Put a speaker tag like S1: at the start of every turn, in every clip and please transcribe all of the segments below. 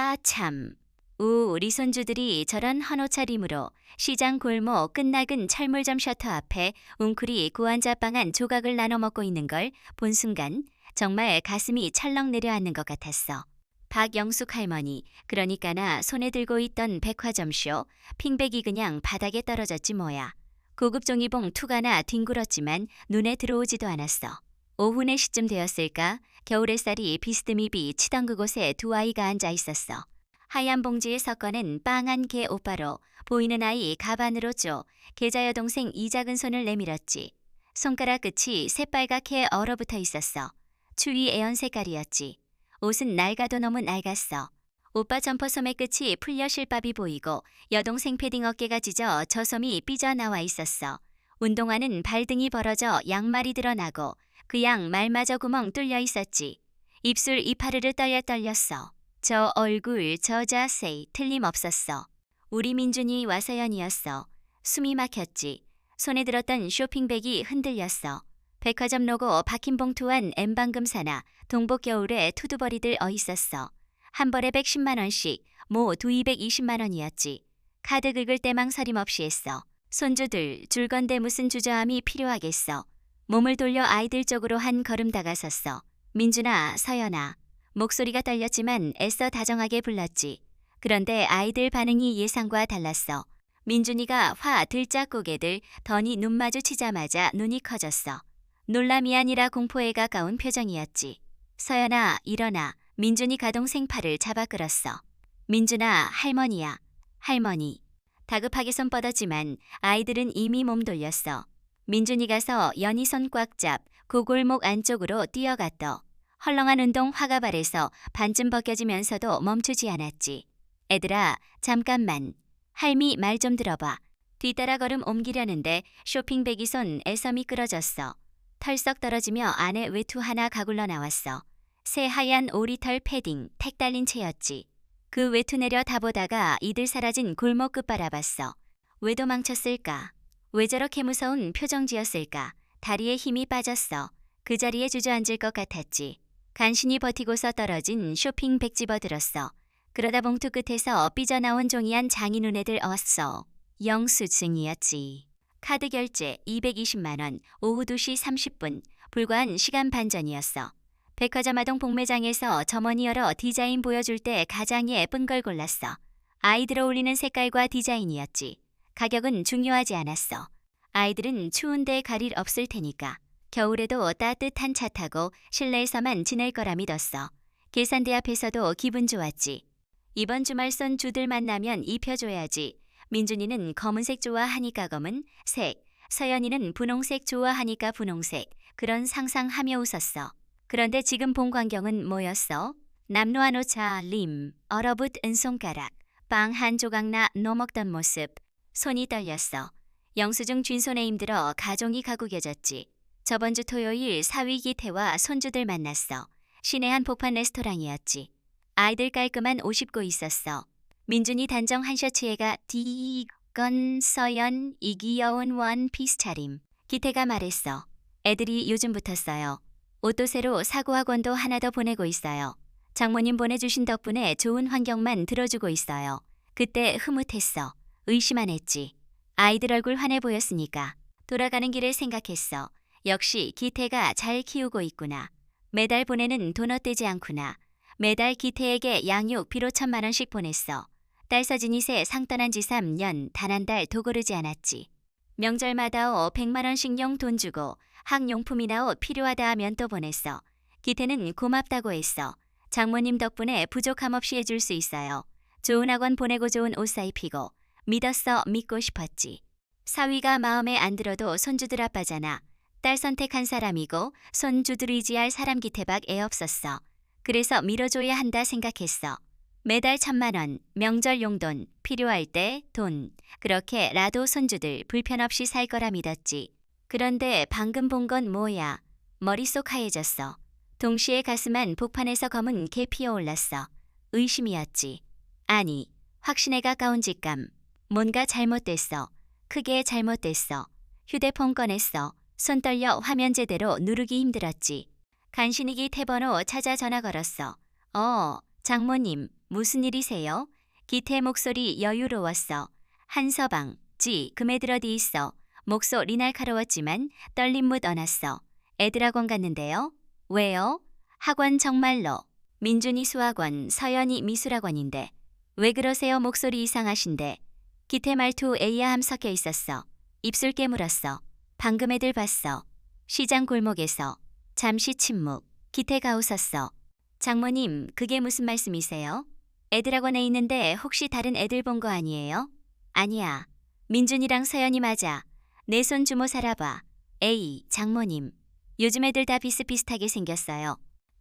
S1: 아, 참. 우리 손주들이 저런 헌옷차림으로 시장 골목 끝나근 철물점 셔터 앞에 웅크리 고환자빵 조각을 나눠 먹고 있는 걸 본 순간 정말 가슴이 철렁 내려앉는 것 같았어. 박영숙 할머니, 그러니까나 손에 들고 있던 백화점쇼, 핑백이 그냥 바닥에 떨어졌지 뭐야. 고급 종이봉 투가나 뒹굴었지만 눈에 들어오지도 않았어. 오후 4시쯤 되었을까? 겨울 햇살이 비스듬히 치던 그곳에 두 아이가 앉아 있었어. 하얀 봉지에 섞어낸 빵 한 개 오빠로 보이는 아이 가반으로 쪼 계자 여동생 이작은 손을 내밀었지. 손가락 끝이 새빨갛게 얼어붙어 있었어. 추위 애연 색깔이었지. 옷은 낡아도 너무 낡았어. 오빠 점퍼 소매 끝이 풀려 실밥이 보이고 여동생 패딩 어깨가 찢어 저솜이 삐져나와 있었어. 운동화는 발등이 벌어져 양말이 드러나고 그 양말마저 구멍 뚫려 있었지. 입술 이파르르 떨렸어. 저 얼굴, 저 자세 틀림없었어. 우리 민준이 와서연이었어. 숨이 막혔지. 손에 들었던 쇼핑백이 흔들렸어. 백화점 로고 박힌 봉투한 엠방금사나 동복 겨울에 투두버리들 어있었어. 한 벌에 110만 원씩, 모 220만 원이었지. 카드 긁을 때 망설임 없이 했어. 손주들 줄건데 무슨 주저함이 필요하겠어. 몸을 돌려 아이들 쪽으로 한 걸음 다가섰어. 민준아, 서연아. 목소리가 떨렸지만 애써 다정하게 불렀지. 그런데 아이들 반응이 예상과 달랐어. 민준이가 화 들짝 고개들 더니 눈 마주치자마자 눈이 커졌어. 놀람이 아니라 공포에 가까운 표정이었지. 서연아, 일어나. 민준이 가동생 팔을 잡아 끌었어. 민준아, 할머니야. 할머니. 다급하게 손 뻗었지만 아이들은 이미 몸 돌렸어. 민준이 가서 연희 손 꽉 잡 고골목 안쪽으로 뛰어갔더. 헐렁한 운동 화가발에서 반쯤 벗겨지면서도 멈추지 않았지. 애들아, 잠깐만. 할미 말 좀 들어봐. 뒤따라 걸음 옮기려는데 쇼핑백이 손 애서 미끄러졌어. 털썩 떨어지며 안에 외투 하나 가굴러 나왔어. 새하얀 오리털 패딩 택 달린 채였지. 그 외투 내려 다보다가 이들 사라진 골목 끝 바라봤어. 왜 도망쳤을까? 왜 저렇게 무서운 표정 지었을까? 다리에 힘이 빠졌어. 그 자리에 주저앉을 것 같았지. 간신히 버티고서 떨어진 쇼핑백 집어들었어. 그러다 봉투 끝에서 삐져나온 종이 한 장이 눈에 들어왔어. 영수증이었지. 카드 결제 220만 원, 오후 2시 30분, 불과 한 시간 반 전이었어. 백화점 아동 복매장에서 점원이 열어 디자인 보여줄 때 가장 예쁜 걸 골랐어. 아이들 어울리는 색깔과 디자인이었지. 가격은 중요하지 않았어. 아이들은 추운데 가릴 없을 테니까. 겨울에도 따뜻한 차 타고 실내에서만 지낼 거라 믿었어. 계산대 앞에서도 기분 좋았지. 이번 주말 손 주들 만나면 입혀줘야지. 민준이는 검은색 좋아하니까 검은색, 서연이는 분홍색 좋아하니까 분홍색, 그런 상상하며 웃었어. 그런데 지금 본 광경은 뭐였어? 남루한 오차, 림, 얼어붙은 손가락, 빵 한 조각나 넣어먹던 모습. 손이 떨렸어. 영수증 쥔손에 힘들어 가종이 가구겨졌지. 저번 주 토요일 사위 기태와 손주들 만났어. 시내 한 복판 레스토랑이었지. 아이들 깔끔한 옷 입고 있었어. 민준이 단정 한 셔츠에가 디건 서연 이 귀여운 원피스 차림. 기태가 말했어. 애들이 요즘 붙었어요. 옷도 새로 사고 학원도 하나 더 보내고 있어요. 장모님 보내주신 덕분에 좋은 환경만 들어주고 있어요. 그때 흐뭇했어. 의심 안 했지. 아이들 얼굴 환해 보였으니까. 돌아가는 길에 생각했어. 역시 기태가 잘 키우고 있구나. 매달 보내는 돈 헛되지 않구나. 매달 기태에게 양육 비로 1,000만 원씩 보냈어. 딸 서진이 새 상 떠난 지 3년 단 한 달 도고르지 않았지. 명절마다 100만 원씩 용 돈 주고 학용품이나 옷 필요하다 하면 또 보냈어. 기태는 고맙다고 했어. 장모님 덕분에 부족함 없이 해줄 수 있어요. 좋은 학원 보내고 좋은 옷 사입히고 믿었어, 믿고 싶었지. 사위가 마음에 안 들어도 손주들 아빠잖아. 딸 선택한 사람이고 손주들 의지할 사람 기태박 애 없었어. 그래서 밀어줘야 한다 생각했어. 매달 1,000만 원, 명절 용돈, 필요할 때 돈. 그렇게 라도 손주들 불편 없이 살 거라 믿었지. 그런데 방금 본 건 뭐야? 머릿속 하얘졌어. 동시에 가슴 복판에서 검은 개 피어올랐어. 의심이었지. 아니, 확신에 가까운 직감. 뭔가 잘못됐어. 크게 잘못됐어. 휴대폰 꺼냈어. 손 떨려 화면 제대로 누르기 힘들었지. 간신히 기태 번호 찾아 전화 걸었어. 장모님. 무슨 일이세요? 기태 목소리 여유로웠어. 한서방, 금에 들어디 있어. 목소리 날카로웠지만 떨림 못 언었어. 애들 학원 갔는데요. 왜요? 학원 정말로. 민준이 수학원, 서연이 미술학원인데. 왜 그러세요? 목소리 이상하신데. 기태 말투 A야함 섞여 있었어. 입술 깨물었어. 방금 애들 봤어. 시장 골목에서. 잠시 침묵. 기태가 웃었어. 장모님, 그게 무슨 말씀이세요? 애들 학원에 있는데 혹시 다른 애들 본 거 아니에요? 아니야. 민준이랑 서연이 맞아. 내 손 주모 살아봐. 에이, 장모님. 요즘 애들 다 비슷비슷하게 생겼어요.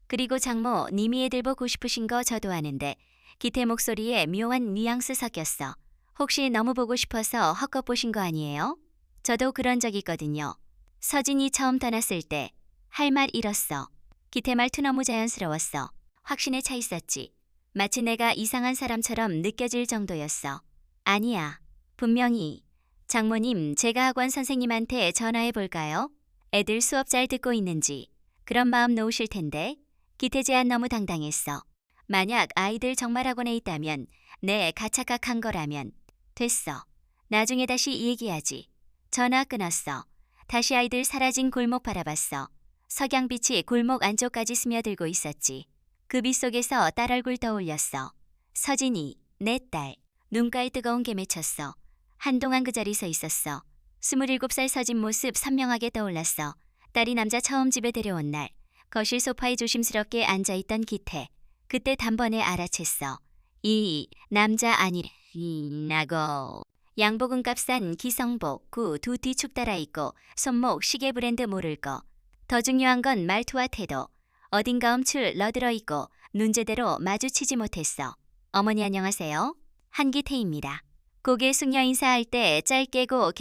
S1: 그리고 장모, 님이 애들 보고 싶으신 거 저도 아는데 기태 목소리에 묘한 뉘앙스 섞였어. 혹시 너무 보고 싶어서 헛것 보신 거 아니에요? 저도 그런 적 있거든요. 서진이 처음 떠났을 때 할 말 잃었어. 기태 말투 너무 자연스러웠어. 확신에 차 있었지. 마치 내가 이상한 사람처럼 느껴질 정도였어. 아니야. 분명히. 장모님, 제가 학원 선생님한테 전화해 볼까요? 애들 수업 잘 듣고 있는지. 그런 마음 놓으실 텐데. 기태 제안 너무 당당했어. 만약 아이들 정말 학원에 있다면, 내 가착각한 거라면. 됐어. 나중에 다시 얘기하지. 전화 끊었어. 다시 아이들 사라진 골목 바라봤어. 석양빛이 골목 안쪽까지 스며들고 있었지. 그 빛 속에서 딸 얼굴 떠올렸어. 서진이, 내 딸. 눈가에 뜨거운 게 맺혔어. 한동안 그 자리 서 있었어. 27살 서진 모습 선명하게 떠올랐어. 딸이 남자 처음 집에 데려온 날. 거실 소파에 조심스럽게 앉아있던 기태. 그때 단번에 알아챘어. 이 남자 아니라고. 양복은 값싼 기성복, 두 뒤축 달아입고 손목 시계 브랜드 모를 거. 더 중요한 건 말투와 태도. 어딘가 움출 너들어 있고 눈 제대로 마주치지 못했어. 어머니 안녕하세요. 한기태입니다. 고개 숙여 인사할 때 짧게고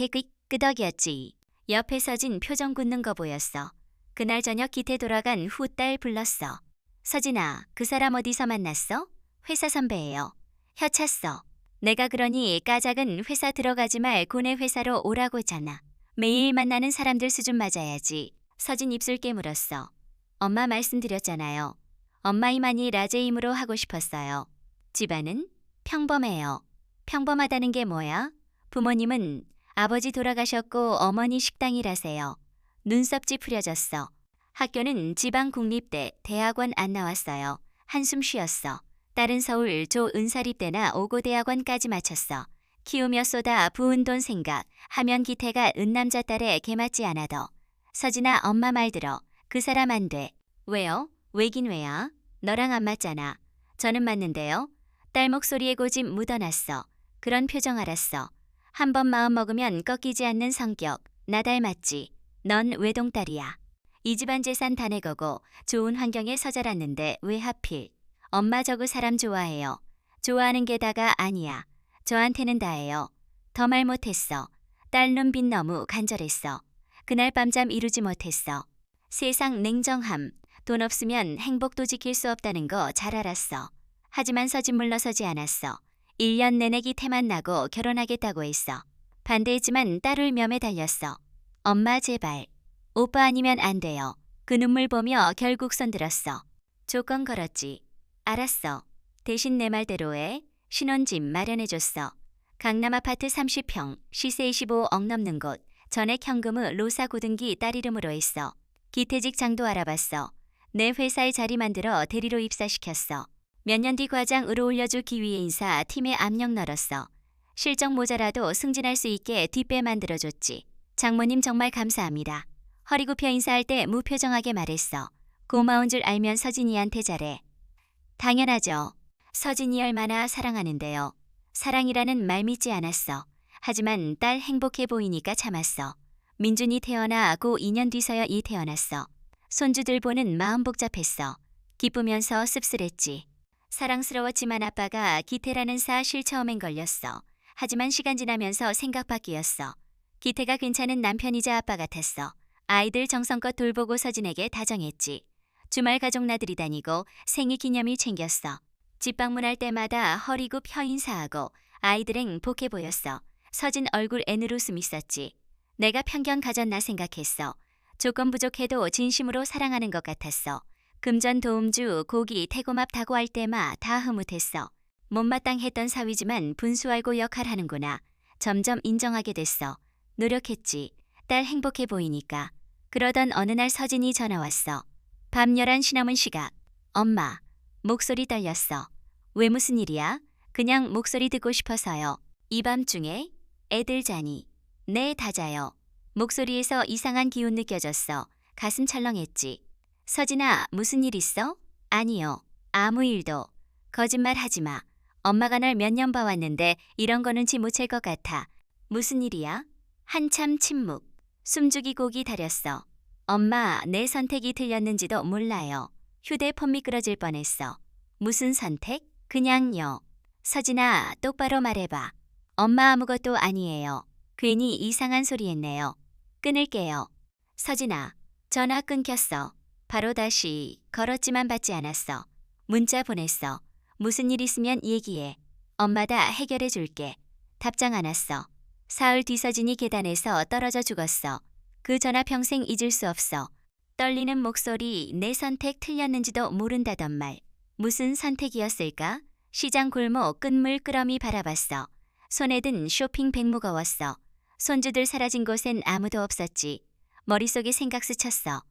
S1: 끄덕이었지. 옆에 서진 표정 굳는 거 보였어. 그날 저녁 기태 돌아간 후 딸 불렀어. 서진아, 그 사람 어디서 만났어? 회사 선배예요. 혀찼어. 내가 그러니 까작은 회사 들어가지 말 고내 회사로 오라고 했잖아. 매일 만나는 사람들 수준 맞아야지. 서진 입술 깨물었어. 엄마 말씀드렸잖아요. 엄마 이만희 라제임으로 하고 싶었어요. 집안은 평범해요. 평범하다는 게 뭐야? 부모님은 아버지 돌아가셨고 어머니 식당이라세요. 눈썹 찌푸려졌어. 학교는 지방국립대, 대학원 안 나왔어요. 한숨 쉬었어. 딸은 서울 조은사립대나 오고대학원까지 마쳤어. 키우며 쏟아 부은 돈 생각 하면 기태가 은남자 딸에 개맞지 않아도. 서진아, 엄마 말 들어. 그 사람 안 돼. 왜요? 왜긴 왜야? 너랑 안 맞잖아. 저는 맞는데요. 딸 목소리에 고집 묻어났어. 그런 표정 알았어. 한 번 마음 먹으면 꺾이지 않는 성격. 나 닮았지. 넌 외동딸이야. 이 집안 재산 다 내 거고 좋은 환경에 서자랐는데 왜 하필. 엄마 저 그 사람 좋아해요. 좋아하는 게 다가 아니야. 저한테는 다예요. 더 말 못했어. 딸 눈빛 너무 간절했어. 그날 밤잠 이루지 못했어. 세상 냉정함. 돈 없으면 행복도 지킬 수 없다는 거 잘 알았어. 하지만 서진 물러서지 않았어. 1년 내내 기태만 나고 결혼하겠다고 했어. 반대했지만 딸을 맴에 달렸어. 엄마 제발. 오빠 아니면 안 돼요. 그 눈물 보며 결국 손들었어. 조건 걸었지. 알았어. 대신 내 말대로 해. 신혼집 마련해줬어. 강남 아파트 30평, 시세 25억 넘는 곳. 전액 현금을 로사 고등기 딸 이름으로 했어. 기태직 장도 알아봤어. 내 회사에 자리 만들어 대리로 입사시켰어. 몇 년 뒤 과장으로 올려주기 위해 인사 팀에 압력 넣었어. 실적 모자라도 승진할 수 있게 뒷배 만들어줬지. 장모님 정말 감사합니다. 허리 굽혀 인사할 때 무표정하게 말했어. 고마운 줄 알면 서진이한테 잘해. 당연하죠. 서진이 얼마나 사랑하는데요. 사랑이라는 말 믿지 않았어. 하지만 딸 행복해 보이니까 참았어. 민준이 태어나 고 2년 뒤서야 이 태어났어. 손주들 보는 마음 복잡했어. 기쁘면서 씁쓸했지. 사랑스러웠지만 아빠가 기태라는 사실 처음엔 걸렸어. 하지만 시간 지나면서 생각 바뀌었어. 기태가 괜찮은 남편이자 아빠 같았어. 아이들 정성껏 돌보고 서진에게 다정했지. 주말 가족 나들이 다니고 생일 기념일 챙겼어. 집 방문할 때마다 허리 굽 혀 인사하고 아이들은 복해 보였어. 서진 얼굴 애늘 웃음 있었지. 내가 편견 가졌나 생각했어. 조건 부족해도 진심으로 사랑하는 것 같았어. 금전 도움주 고기 태고맙 다고 할 때마 다 흐뭇했어. 못마땅했던 사위지만 분수 알고 역할하는구나. 점점 인정하게 됐어. 노력했지. 딸 행복해 보이니까. 그러던 어느 날 서진이 전화 왔어. 밤 11시 넘은 시각. 엄마. 목소리 떨렸어. 왜 무슨 일이야? 그냥 목소리 듣고 싶어서요. 이 밤중에? 애들 자니? 네, 다 자요. 목소리에서 이상한 기운 느껴졌어. 가슴 철렁했지. 서진아, 무슨 일 있어? 아니요. 아무 일도. 거짓말 하지 마. 엄마가 널 몇 년 봐왔는데 이런 거는 지 못할 것 같아. 무슨 일이야? 한참 침묵. 숨죽이고 기다렸어. 엄마, 내 선택이 틀렸는지도 몰라요. 휴대폰 미끄러질 뻔했어. 무슨 선택? 그냥요. 서진아, 똑바로 말해봐. 엄마 아무것도 아니에요. 괜히 이상한 소리 했네요. 끊을게요. 서진아, 전화 끊겼어. 바로 다시 걸었지만 받지 않았어. 문자 보냈어. 무슨 일 있으면 얘기해. 엄마 다 해결해 줄게. 답장 안 왔어. 사흘 뒤 서진이 계단에서 떨어져 죽었어. 그 전화 평생 잊을 수 없어. 떨리는 목소리, 내 선택 틀렸는지도 모른다던 말. 무슨 선택이었을까? 시장 골목 끝물 끄러미 바라봤어. 손에 든 쇼핑백 무거웠어. 손주들 사라진 곳엔 아무도 없었지. 머릿속에 생각 스쳤어.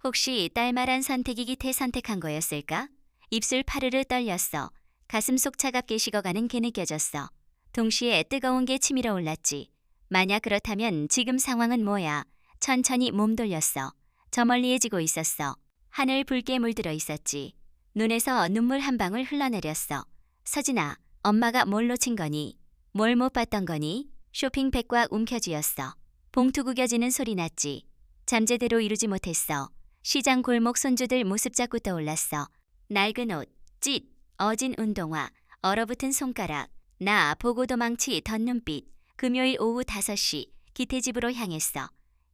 S1: 혹시 딸 말한 선택이 기태 선택한 거였을까? 입술 파르르 떨렸어. 가슴 속 차갑게 식어가는 게 느껴졌어. 동시에 뜨거운 게 치밀어 올랐지. 만약 그렇다면 지금 상황은 뭐야? 천천히 몸 돌렸어. 저 멀리에 지고 있었어. 하늘 붉게 물들어 있었지. 눈에서 눈물 한 방울 흘러내렸어. 서진아, 엄마가 뭘 놓친 거니? 뭘 못 봤던 거니? 쇼핑백과 움켜쥐었어. 봉투 구겨지는 소리 났지. 잠재대로 이루지 못했어. 시장 골목 손주들 모습 자꾸 떠올랐어. 낡은 옷, 찢, 어진 운동화, 얼어붙은 손가락, 나 보고 도망치 덧눈빛. 금요일 오후 5시 기태 집으로 향했어.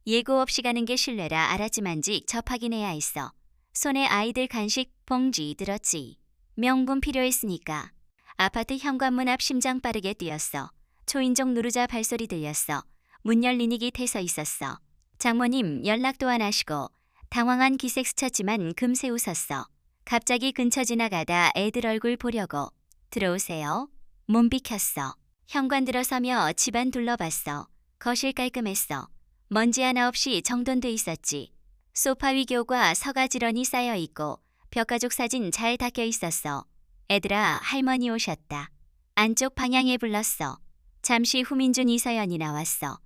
S1: 예고 없이 가는 게 실례라 알았지만직 접하긴 해야 했어. 손에 아이들 간식 봉지 들었지. 명분 필요했으니까. 아파트 현관문 앞 심장 빠르게 뛰었어. 초인종 누르자 발소리 들렸어. 문 열리니 기태 서 있었어. 장모님 연락도 안 하시고. 당황한 기색 스쳤지만 금세 웃었어. 갑자기 근처 지나가다 애들 얼굴 보려고. 들어오세요. 몸 비켰어. 현관 들어서며 집안 둘러봤어. 거실 깔끔했어. 먼지 하나 없이 정돈돼 있었지. 소파 위 교과 서가지런히 쌓여있고 벽가족 사진 잘 닦여 있었어. 애들아, 할머니 오셨다. 안쪽 방향에 불렀어. 잠시 후 민준 이서연이 나왔어.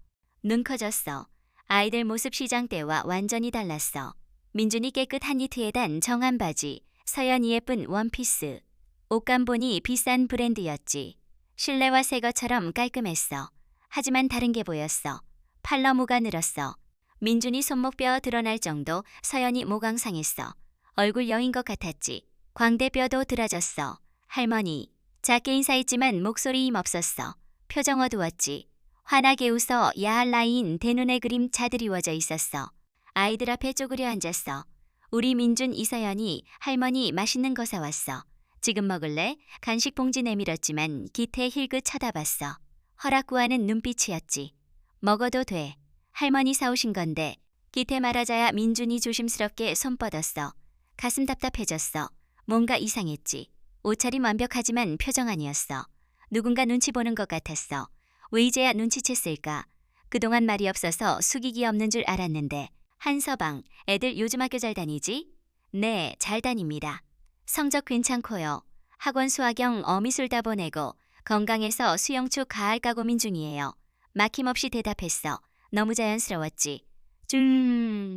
S1: 눈 커졌어. 아이들 모습 시장 때와 완전히 달랐어. 민준이 깨끗한 니트에 단 정한 바지, 서연이 예쁜 원피스. 옷감 보니 비싼 브랜드였지. 실내화 새 것처럼 깔끔했어. 하지만 다른 게 보였어. 팔러 무가 늘었어. 민준이 손목뼈 드러날 정도 서연이 모강상했어. 얼굴 여인 것 같았지. 광대뼈도 드러졌어. 할머니. 작게 인사했지만 목소리 힘 없었어. 표정 어두웠지. 환하게 웃어 야할 나이인 대눈의 그림 자드리워져 있었어. 아이들 앞에 쪼그려 앉았어. 우리 민준 이서연이 할머니 맛있는 거 사왔어. 지금 먹을래? 간식 봉지 내밀었지만 기태 힐끗 쳐다봤어. 허락 구하는 눈빛이었지. 먹어도 돼. 할머니 사오신 건데. 기태 말하자야 민준이 조심스럽게 손 뻗었어. 가슴 답답해졌어. 뭔가 이상했지. 옷차림 완벽하지만 표정 아니었어. 누군가 눈치 보는 것 같았어. 왜 이제야 눈치챘을까? 그동안 말이 없어서 숙이기 없는 줄 알았는데. 한서방, 애들 요즘 학교 잘 다니지? 네, 잘 다닙니다. 성적 괜찮고요. 학원 수학영 어미술 다 보내고 건강해서 수영축 가을 가고민 중이에요. 막힘없이 대답했어. 너무 자연스러웠지.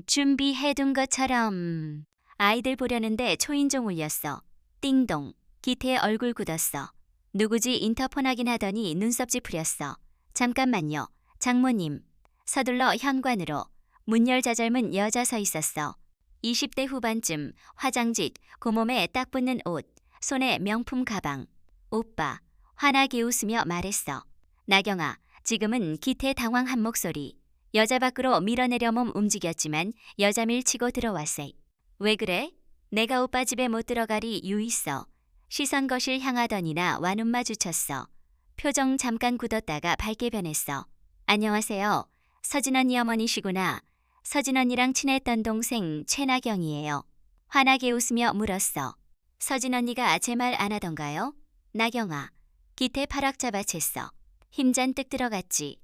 S1: 준비해둔 것처럼. 아이들 보려는데 초인종 울렸어. 띵동. 기태의 얼굴 굳었어. 누구지 인터폰 확인하더니 눈썹 찌푸렸어. 잠깐만요. 장모님. 서둘러 현관으로. 문열 자절문 여자 서 있었어. 20대 후반쯤 화장짓, 고몸에 딱 붙는 옷, 손에 명품 가방. 오빠. 환하게 웃으며 말했어. 나경아, 지금은 기태 당황한 목소리. 여자 밖으로 밀어내려 몸 움직였지만 여자 밀치고 들어왔어. 왜 그래? 내가 오빠 집에 못 들어가리 유있어. 시선 거실 향하더니나 완운 마주쳤어. 표정 잠깐 굳었다가 밝게 변했어. 안녕하세요. 서진 언니 어머니시구나. 서진 언니랑 친했던 동생 최나경이에요. 환하게 웃으며 물었어. 서진 언니가 제 말 안 하던가요? 나경아. 기태 팔악 잡아챘어. 힘잔뜩 들어갔지.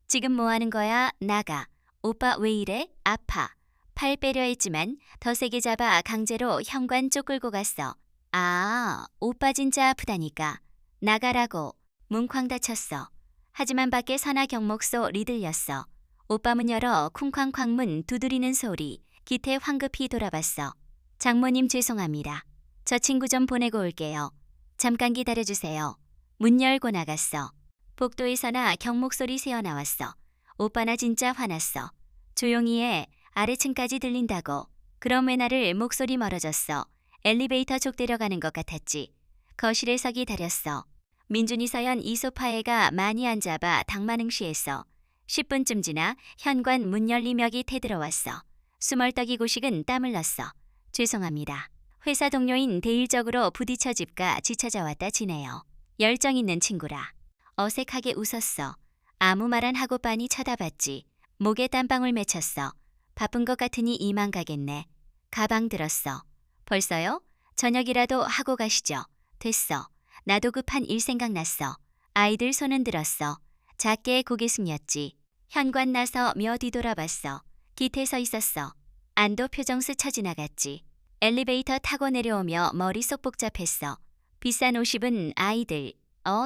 S1: 지금 뭐 하는 거야? 나가. 오빠 왜 이래? 아파. 팔 빼려 했지만 더 세게 잡아 강제로 현관 쪽 끌고 갔어. 아, 오빠 진짜 아프다니까. 나가라고. 문 쾅 닫혔어. 하지만 밖에 선아 경목소 들렸어. 오빠 문 열어 쿵쾅쾅 문 두드리는 소리. 기태 황급히 돌아봤어. 장모님 죄송합니다. 저 친구 좀 보내고 올게요. 잠깐 기다려주세요. 문 열고 나갔어. 복도에서나 경목소리 새어나왔어. 오빠 나 진짜 화났어. 조용히 해. 아래층까지 들린다고. 그럼 왜 나를 목소리 멀어졌어. 엘리베이터 쪽 데려가는 것 같았지. 거실에서 기다렸어. 민준이 서연 이 소파에가 많이 앉아봐 당마능시했어. 10분쯤 지나 현관 문 열리며기 태들어왔어. 수멀떡이고 식은 땀을 넣었어. 죄송합니다. 회사 동료인 대일적으로 부딪혀 집가 지쳐져 왔다 지내요. 열정 있는 친구라. 어색하게 웃었어. 아무 말 안 하고 빤히 쳐다봤지. 목에 땀방울 맺혔어. 바쁜 것 같으니 이만 가겠네. 가방 들었어. 벌써요? 저녁이라도 하고 가시죠. 됐어. 나도 급한 일 생각났어. 아이들 손은 들었어. 작게 고개 숙였지. 현관 나서 며 뒤돌아봤어. 기태 서 있었어. 안도 표정 스쳐 지나갔지. 엘리베이터 타고 내려오며 머릿속 복잡했어. 비싼 옷 입은 아이들.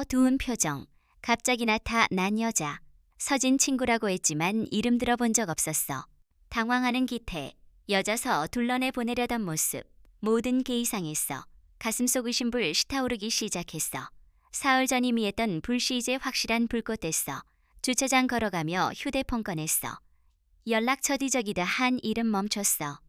S1: 두은 표정. 갑자기 나타난 여자. 서진 친구라고 했지만 이름 들어본 적 없었어. 당황하는 기태. 여자서 둘러내 보내려던 모습. 모든 게 이상했어. 가슴속 의심불 시타오르기 시작했어. 사흘 전 이미 했던 불씨 이제 확실한 불꽃 됐어. 주차장 걸어가며 휴대폰 꺼냈어. 연락처 뒤적이다 한 이름 멈췄어.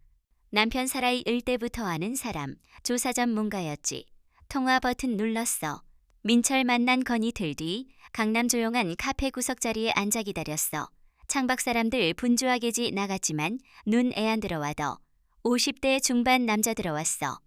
S1: 남편 살아있을 때부터 아는 사람. 조사 전문가였지. 통화 버튼 눌렀어. 민철 만난 건이 들 뒤 강남 조용한 카페 구석 자리에 앉아 기다렸어. 창밖 사람들 분주하게 나갔지만 눈 애 안 들어와도 50대 중반 남자 들어왔어.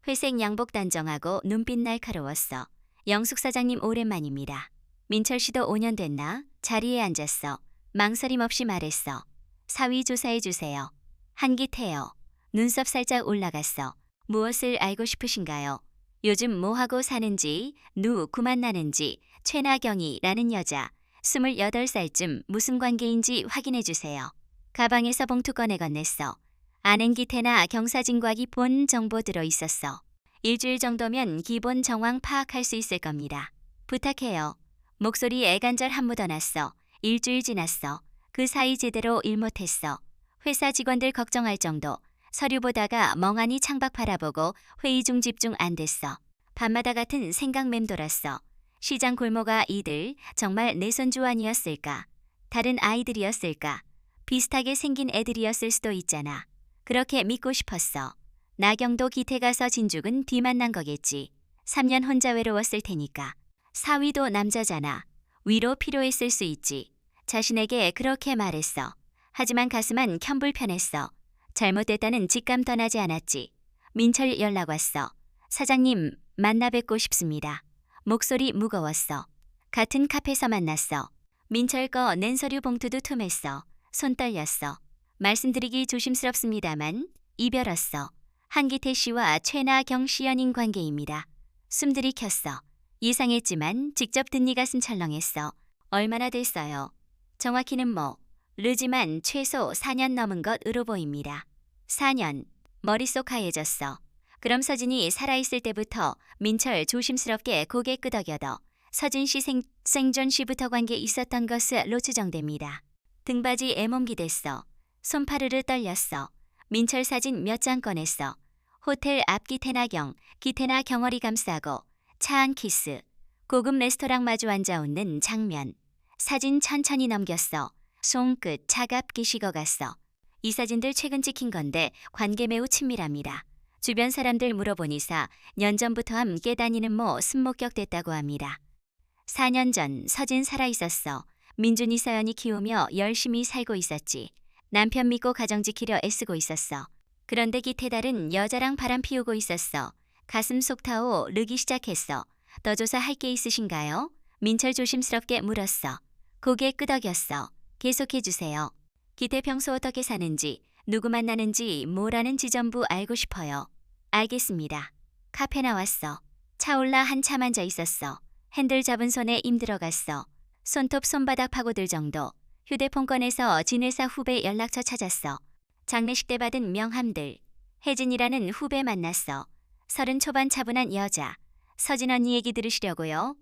S1: 회색 양복 단정하고 눈빛 날카로웠어. 영숙 사장님 오랜만입니다. 민철 씨도 5년 됐나? 자리에 앉았어. 망설임 없이 말했어. 사위 조사해 주세요. 한기태요. 눈썹 살짝 올라갔어. 무엇을 알고 싶으신가요? 요즘 뭐하고 사는지, 누구 만나는지, 최나경이라는 여자. 28살쯤 무슨 관계인지 확인해 주세요. 가방에서 봉투 꺼내 건넸어. 안엔 기태나 경사진과 기본 정보 들어 있었어. 일주일 정도면 기본 정황 파악할 수 있을 겁니다. 부탁해요. 목소리 애간절 한 묻어놨어. 일주일 지났어. 그 사이 제대로 일 못했어. 회사 직원들 걱정할 정도. 서류 보다가 멍하니 창밖 바라보고 회의 중 집중 안 됐어. 밤마다 같은 생각 맴돌았어. 시장 골모가 이들 정말 내 손주 아니었을까? 다른 아이들이었을까? 비슷하게 생긴 애들이었을 수도 있잖아. 그렇게 믿고 싶었어. 나경도 기태 가서 진죽은 뒤만 난 거겠지. 3년 혼자 외로웠을 테니까. 사위도 남자잖아. 위로 필요했을 수 있지. 자신에게 그렇게 말했어. 하지만 가슴은 켠불편했어. 잘못됐다는 직감 떠나지 않았지. 민철 연락 왔어. 사장님 만나 뵙고 싶습니다. 목소리 무거웠어. 같은 카페에서 만났어. 민철 거 낸 서류 봉투도 툼했어. 손 떨렸어. 말씀드리기 조심스럽습니다만 이별었어. 한기태 씨와 최나경 씨 연인 관계입니다. 숨 들이켰어. 예상했지만 직접 듣니 가슴 철렁했어. 얼마나 됐어요? 정확히는 르지만 최소 4년 넘은 것으로 보입니다. 4년. 머릿속 하얘졌어. 그럼 서진이 살아있을 때부터 민철 조심스럽게 고개 끄덕여도 서진 씨 생존 시부터 관계 있었던 것으로 추정됩니다. 등받이 애몸기 됐어. 손파르르 떨렸어. 민철 사진 몇 장 꺼냈어. 호텔 앞 기태나 경허리 감싸고 차 한 키스. 고급 레스토랑 마주 앉아 웃는 장면. 사진 천천히 넘겼어. 손끝 차갑게 식어갔어. 이 사진들 최근 찍힌 건데 관계 매우 친밀합니다. 주변 사람들 물어보니사 년 전부터 함께 다니는 순목격됐다고 합니다. 4년 전 서진 살아있었어. 민준이 서연이 키우며 열심히 살고 있었지. 남편 믿고 가정 지키려 애쓰고 있었어. 그런데 기태달은 여자랑 바람 피우고 있었어. 가슴 속 타오 르기 시작했어. 더 조사할 게 있으신가요? 민철 조심스럽게 물었어. 고개 끄덕였어. 계속해주세요. 기태 평소 어떻게 사는지, 누구 만나는지 뭐라는지 전부 알고 싶어요. 알겠습니다. 카페 나왔어. 차올라 한참 앉아 있었어. 핸들 잡은 손에 힘 들어갔어. 손톱 손바닥 파고들 정도. 휴대폰 꺼내서 진회사 후배 연락처 찾았어. 장례식 때 받은 명함들. 혜진이라는 후배 만났어. 30 초반 차분한 여자. 서진 언니 얘기 들으시려고요?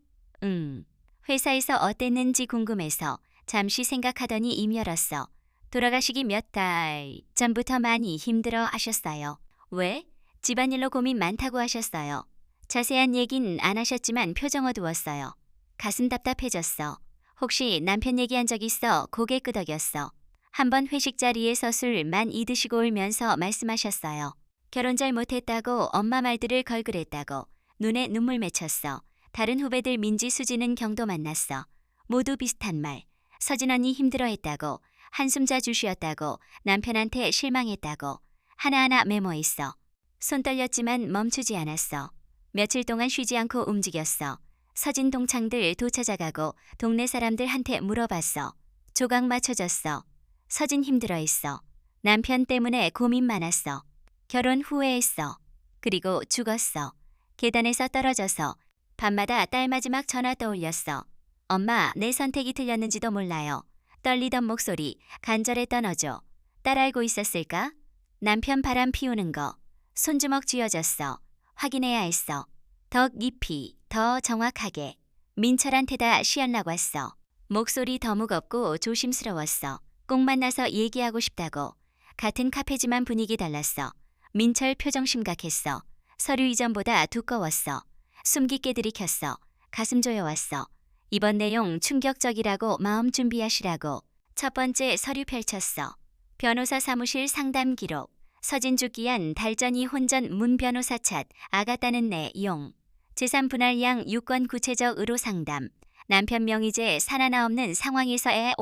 S1: 회사에서 어땠는지 궁금해서 잠시 생각하더니 입 열었어. 돌아가시기 몇 달 전부터 많이 힘들어 하셨어요. 왜? 집안일로 고민 많다고 하셨어요. 자세한 얘긴 안 하셨지만 표정 어두웠어요. 가슴 답답해졌어. 혹시 남편 얘기한 적 있어? 고개 끄덕였어. 한번 회식 자리에서 술 많이 드시고 울면서 말씀하셨어요. 결혼 잘 못했다고 엄마 말들을 걸그랬다고. 눈에 눈물 맺혔어. 다른 후배들 민지 수지는 경도 만났어. 모두 비슷한 말. 서진 언니 힘들어했다고. 한숨 자주 쉬었다고. 남편한테 실망했다고. 하나하나 메모했어. 손 떨렸지만 멈추지 않았어. 며칠 동안 쉬지 않고 움직였어. 서진 동창들 도찾아가고 동네 사람들한테 물어봤어. 조각 맞춰줬어. 서진 힘들어했어. 남편 때문에 고민 많았어. 결혼 후회했어. 그리고 죽었어. 계단에서 떨어져서 밤마다 딸 마지막 전화 떠올렸어. 엄마, 내 선택이 틀렸는지도 몰라요. 떨리던 목소리, 간절했던 어조. 딸 알고 있었을까? 남편 바람 피우는 거. 손주먹 쥐어졌어. 확인해야 했어. 더 깊이, 더 정확하게. 민철한테다 시연락 왔어. 목소리 더 무겁고 조심스러웠어. 꼭 만나서 얘기하고 싶다고. 같은 카페지만 분위기 달랐어. 민철 표정 심각했어. 서류 이전보다 두꺼웠어. 숨 깊게 들이켰어. 가슴 조여왔어. 이번 내용 충격적이라고 마음 준비하시라고. 첫 번째 서류 펼쳤어. 변호사 사무실 상담 기록. 서진 죽기한 달전이 혼전 문 변호사 찻 아갔다는 내용. 재산 분할량 유권 구체적 의료 상담. 남편 명의제 산 하나 없는 상황에서의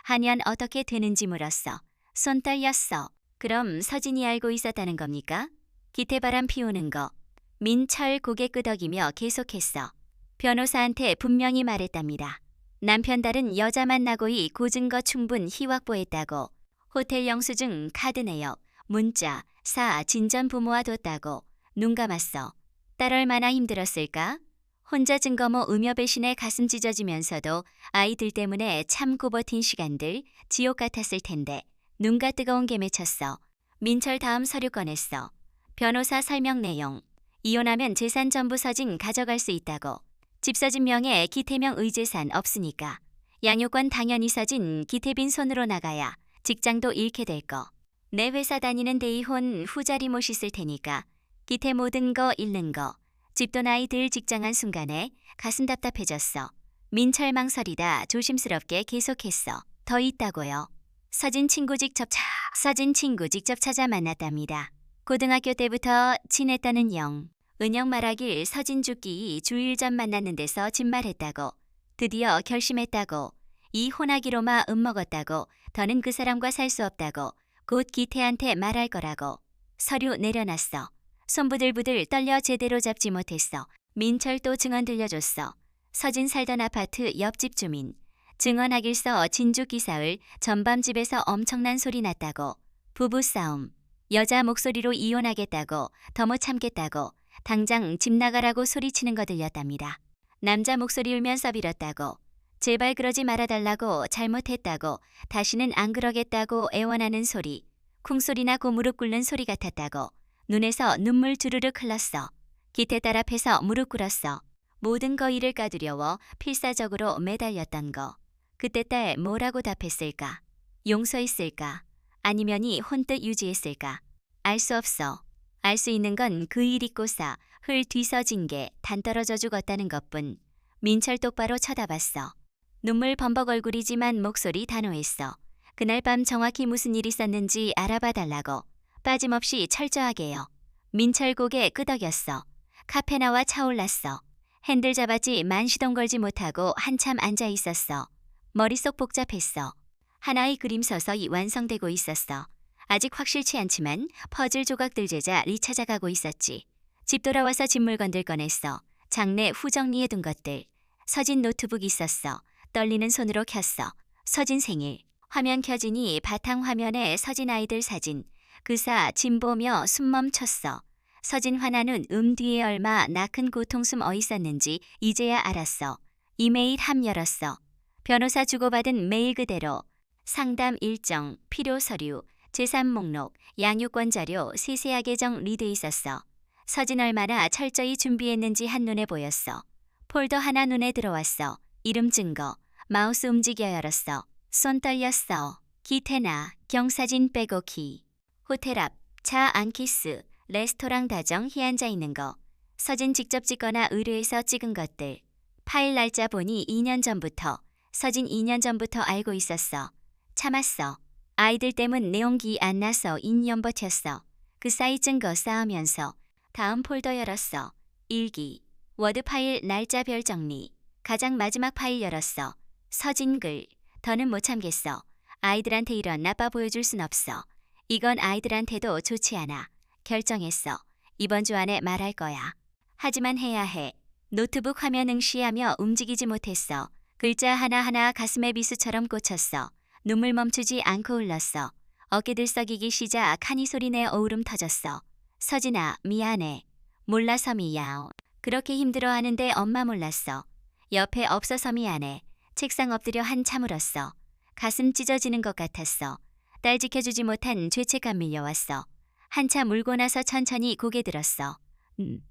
S1: 하면 어떻게 되는지 물었어. 손 떨렸어. 그럼 서진이 알고 있었다는 겁니까? 기태바람 피우는 거. 민철 고개 끄덕이며 계속했어. 변호사한테 분명히 말했답니다. 남편 다른 여자 만나고이 고증거 충분 희확보했다고. 호텔 영수증, 카드 내역, 문자, 진전 부모와 뒀다고. 눈 감았어. 딸 얼마나 힘들었을까? 혼자 증거모 음여 배신에 가슴 찢어지면서도 아이들 때문에 참고 버틴 시간들 지옥 같았을 텐데. 눈가 뜨거운 게 맺혔어. 민철 다음 서류 꺼냈어. 변호사 설명 내용. 이혼하면 재산 전부 서진 가져갈 수 있다고. 집서진 명에 기태명 의재산 없으니까. 양육권 당연히 서진 기태빈 손으로 나가야 직장도 잃게 될 거. 내 회사 다니는 대이혼 후자리 못 있을 테니까. 기태 모든 거 잃는 거. 집도 나이 들 직장한 순간에 가슴 답답해졌어. 민철 망설이다 조심스럽게 계속했어. 더 있다고요. 서진 친구 직접 찾아 만났답니다. 고등학교 때부터 친했다는 영. 은영 말하길 서진 죽기 주일 전 만났는 데서 진말했다고. 드디어 결심했다고. 이혼하기로만 읊먹었다고. 더는 그 사람과 살 수 없다고. 곧 기태한테 말할 거라고. 서류 내려놨어. 손 부들부들 떨려 제대로 잡지 못했어. 민철 또 증언 들려줬어. 서진 살던 아파트 옆집 주민. 증언하길서 진주기사을 전밤 집에서 엄청난 소리 났다고. 부부싸움. 여자 목소리로 이혼하겠다고. 더 못 참겠다고. 당장 집 나가라고 소리치는 거 들렸답니다. 남자 목소리 울면서 빌었다고. 제발 그러지 말아달라고. 잘못했다고. 다시는 안 그러겠다고 애원하는 소리. 쿵소리나 무릎 꿇는 소리 같았다고. 눈에서 눈물 주르륵 흘렀어. 기태 딸 앞에서 무릎 꿇었어. 모든 거 일을 까두려워 필사적으로 매달렸던 거. 그때 딸 뭐라고 답했을까? 용서했을까? 아니면이 혼뜻 유지했을까? 알 수 없어. 알 수 있는 건 그 일 잊고서 흘 뒤서진 게 단 떨어져 죽었다는 것뿐. 민철 똑바로 쳐다봤어. 눈물 범벅 얼굴이지만 목소리 단호했어. 그날 밤 정확히 무슨 일이 있었는지 알아봐 달라고. 빠짐없이 철저하게요. 민철 고개 끄덕였어. 카페 나와 차올랐어. 핸들 잡았지만 시동 걸지 못하고 한참 앉아 있었어. 머릿속 복잡했어. 하나의 그림 서서히 완성되고 있었어. 아직 확실치 않지만 퍼즐 조각들 제자 리찾아가고 있었지. 집 돌아와서 집 물건들 꺼냈어. 장내 후정리해둔 것들. 서진 노트북 있었어. 떨리는 손으로 켰어. 서진 생일. 화면 켜지니 바탕 화면에 서진 아이들 사진. 그사 짐 보며 숨 멈췄어. 서진 화나는 뒤에 얼마 나 큰 고통숨 어있었는지 이제야 알았어. 이메일 함 열었어. 변호사 주고받은 메일 그대로 상담 일정, 필요 서류, 재산 목록, 양육권 자료 세세하게 정리돼 있었어. 서진 얼마나 철저히 준비했는지 한눈에 보였어. 폴더 하나 눈에 들어왔어. 이름 증거, 마우스 움직여 열었어. 손 떨렸어. 기태나 경사진 빼곡히. 호텔 앞, 차 안키스, 레스토랑 다정 희 앉아 있는 거. 서진 직접 찍거나 의뢰해서 찍은 것들. 파일 날짜 보니 2년 전부터. 서진 2년 전부터 알고 있었어. 참았어. 아이들 때문 내용기 안 나서 2년 버텼어. 그 사이 증거 쌓으면서 다음 폴더 열었어. 일기, 워드 파일 날짜별 정리. 가장 마지막 파일 열었어. 서진 글. 더는 못 참겠어. 아이들한테 이런 나빠 보여줄 순 없어. 이건 아이들한테도 좋지 않아. 결정했어. 이번 주 안에 말할 거야. 하지만 해야 해. 노트북 화면 응시하며 움직이지 못했어. 글자 하나하나 가슴에 비수처럼 꽂혔어. 눈물 멈추지 않고 흘렀어. 어깨 들썩이기 시작 한이 소리내 어울음 터졌어. 서진아, 미안해. 몰라서 미야오. 그렇게 힘들어하는데 엄마 몰랐어. 옆에 없어서 미안해. 책상 엎드려 한참 울었어. 가슴 찢어지는 것 같았어. 딸 지켜주지 못한 죄책감 밀려왔어. 한참 울고 나서 천천히 고개 들었어.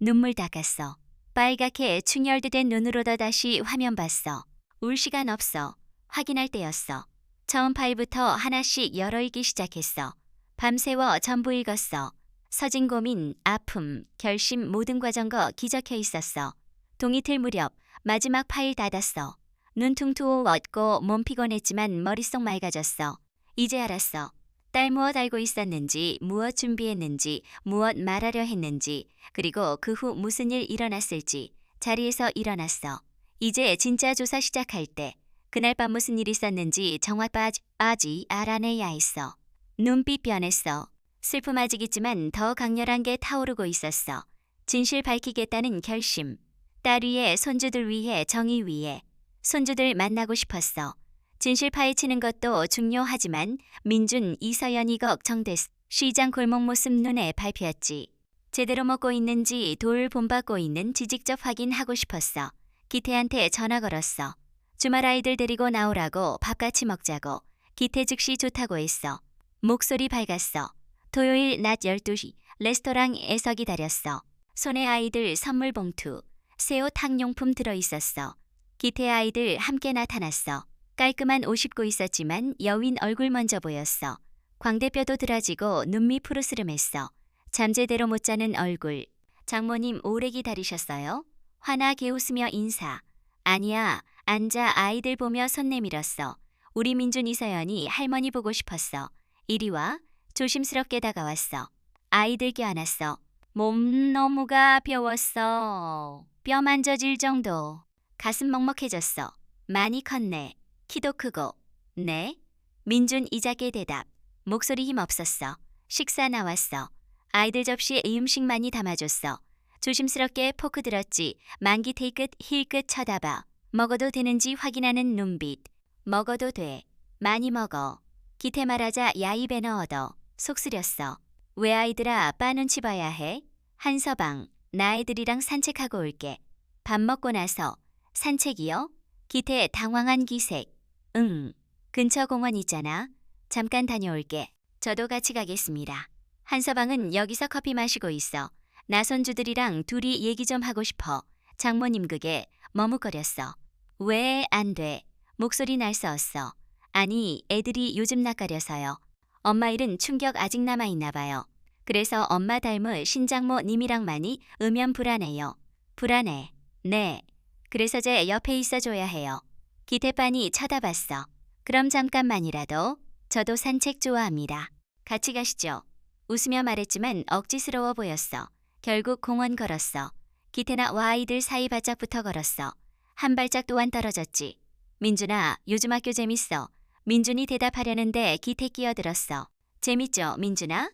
S1: 눈물 닦았어. 빨갛게 충혈된 눈으로 다시 화면 봤어. 울 시간 없어. 확인할 때였어. 처음 파일부터 하나씩 열어 읽기 시작했어. 밤새워 전부 읽었어. 서진 고민, 아픔, 결심 모든 과정거 기적혀 있었어. 동이틀 무렵 마지막 파일 닫았어. 눈 퉁퉁었고 몸 피곤했지만 머릿속 맑아졌어. 이제 알았어. 딸 무엇 알고 있었는지, 무엇 준비했는지, 무엇 말하려 했는지, 그리고 그 후 무슨 일 일어났을지. 자리에서 일어났어. 이제 진짜 조사 시작할 때. 그날 밤 무슨 일 있었는지 정확하지 알아내야 했어. 눈빛 변했어. 슬픔 아직 있지만 더 강렬한 게 타오르고 있었어. 진실 밝히겠다는 결심. 딸 위에 손주들 위해 정의 위해. 손주들 만나고 싶었어. 진실 파헤치는 것도 중요하지만 민준, 이서연이 걱정됐어. 시장 골목 모습 눈에 밟혔지. 제대로 먹고 있는지 돌 본받고 있는지 직접 확인하고 싶었어. 기태한테 전화 걸었어. 주말 아이들 데리고 나오라고 밥 같이 먹자고. 기태 즉시 좋다고 했어. 목소리 밝았어. 토요일 낮 12시 레스토랑에서 기다렸어. 손에 아이들 선물 봉투, 새 옷 학용품 들어있었어. 기태 아이들 함께 나타났어. 깔끔한 옷 입고 있었지만 여윈 얼굴 먼저 보였어. 광대뼈도 드라지고 눈밑 푸르스름했어. 잠재대로 못 자는 얼굴. 장모님 오래 기다리셨어요? 화나 개웃으며 인사. 아니야. 앉아 아이들 보며 손 내밀었어. 우리 민준 이서연이 할머니 보고 싶었어. 이리 와. 조심스럽게 다가왔어. 아이들 껴안았어. 몸 너무 가벼웠어. 뼈 만져질 정도. 가슴 먹먹해졌어. 많이 컸네. 키도 크고. 네? 민준 이자게 대답. 목소리 힘 없었어. 식사 나왔어. 아이들 접시에 이 음식 많이 담아줬어. 조심스럽게 포크 들었지. 만기 테이끝 힐끝 쳐다봐. 먹어도 되는지 확인하는 눈빛. 먹어도 돼. 많이 먹어. 기태 말하자 야 입에 넣어둬. 속 쓰렸어. 왜 아이들아 빠 눈치 봐야 해? 한서방, 나 애들이랑 산책하고 올게. 밥 먹고 나서. 산책이요? 기태 당황한 기색. 응. 근처 공원 있잖아. 잠깐 다녀올게. 저도 같이 가겠습니다. 한서방은 여기서 커피 마시고 있어. 나 손주들이랑 둘이 얘기 좀 하고 싶어. 장모님 그게 머뭇거렸어. 왜 안 돼? 목소리 날싸웠어. 아니, 애들이 요즘 낯가려서요. 엄마 일은 충격 아직 남아있나 봐요. 그래서 엄마 닮을 신장모 님이랑만이 으면 불안해요. 불안해. 네. 그래서 제 옆에 있어줘야 해요. 기태빤이 쳐다봤어. 그럼 잠깐만이라도. 저도 산책 좋아합니다. 같이 가시죠. 웃으며 말했지만 억지스러워 보였어. 결국 공원 걸었어. 기태나 와 아이들 사이 바짝부터 걸었어. 한 발짝 또한 떨어졌지. 민준아, 요즘 학교 재밌어. 민준이 대답하려는데 기태 끼어들었어. 재밌죠, 민준아?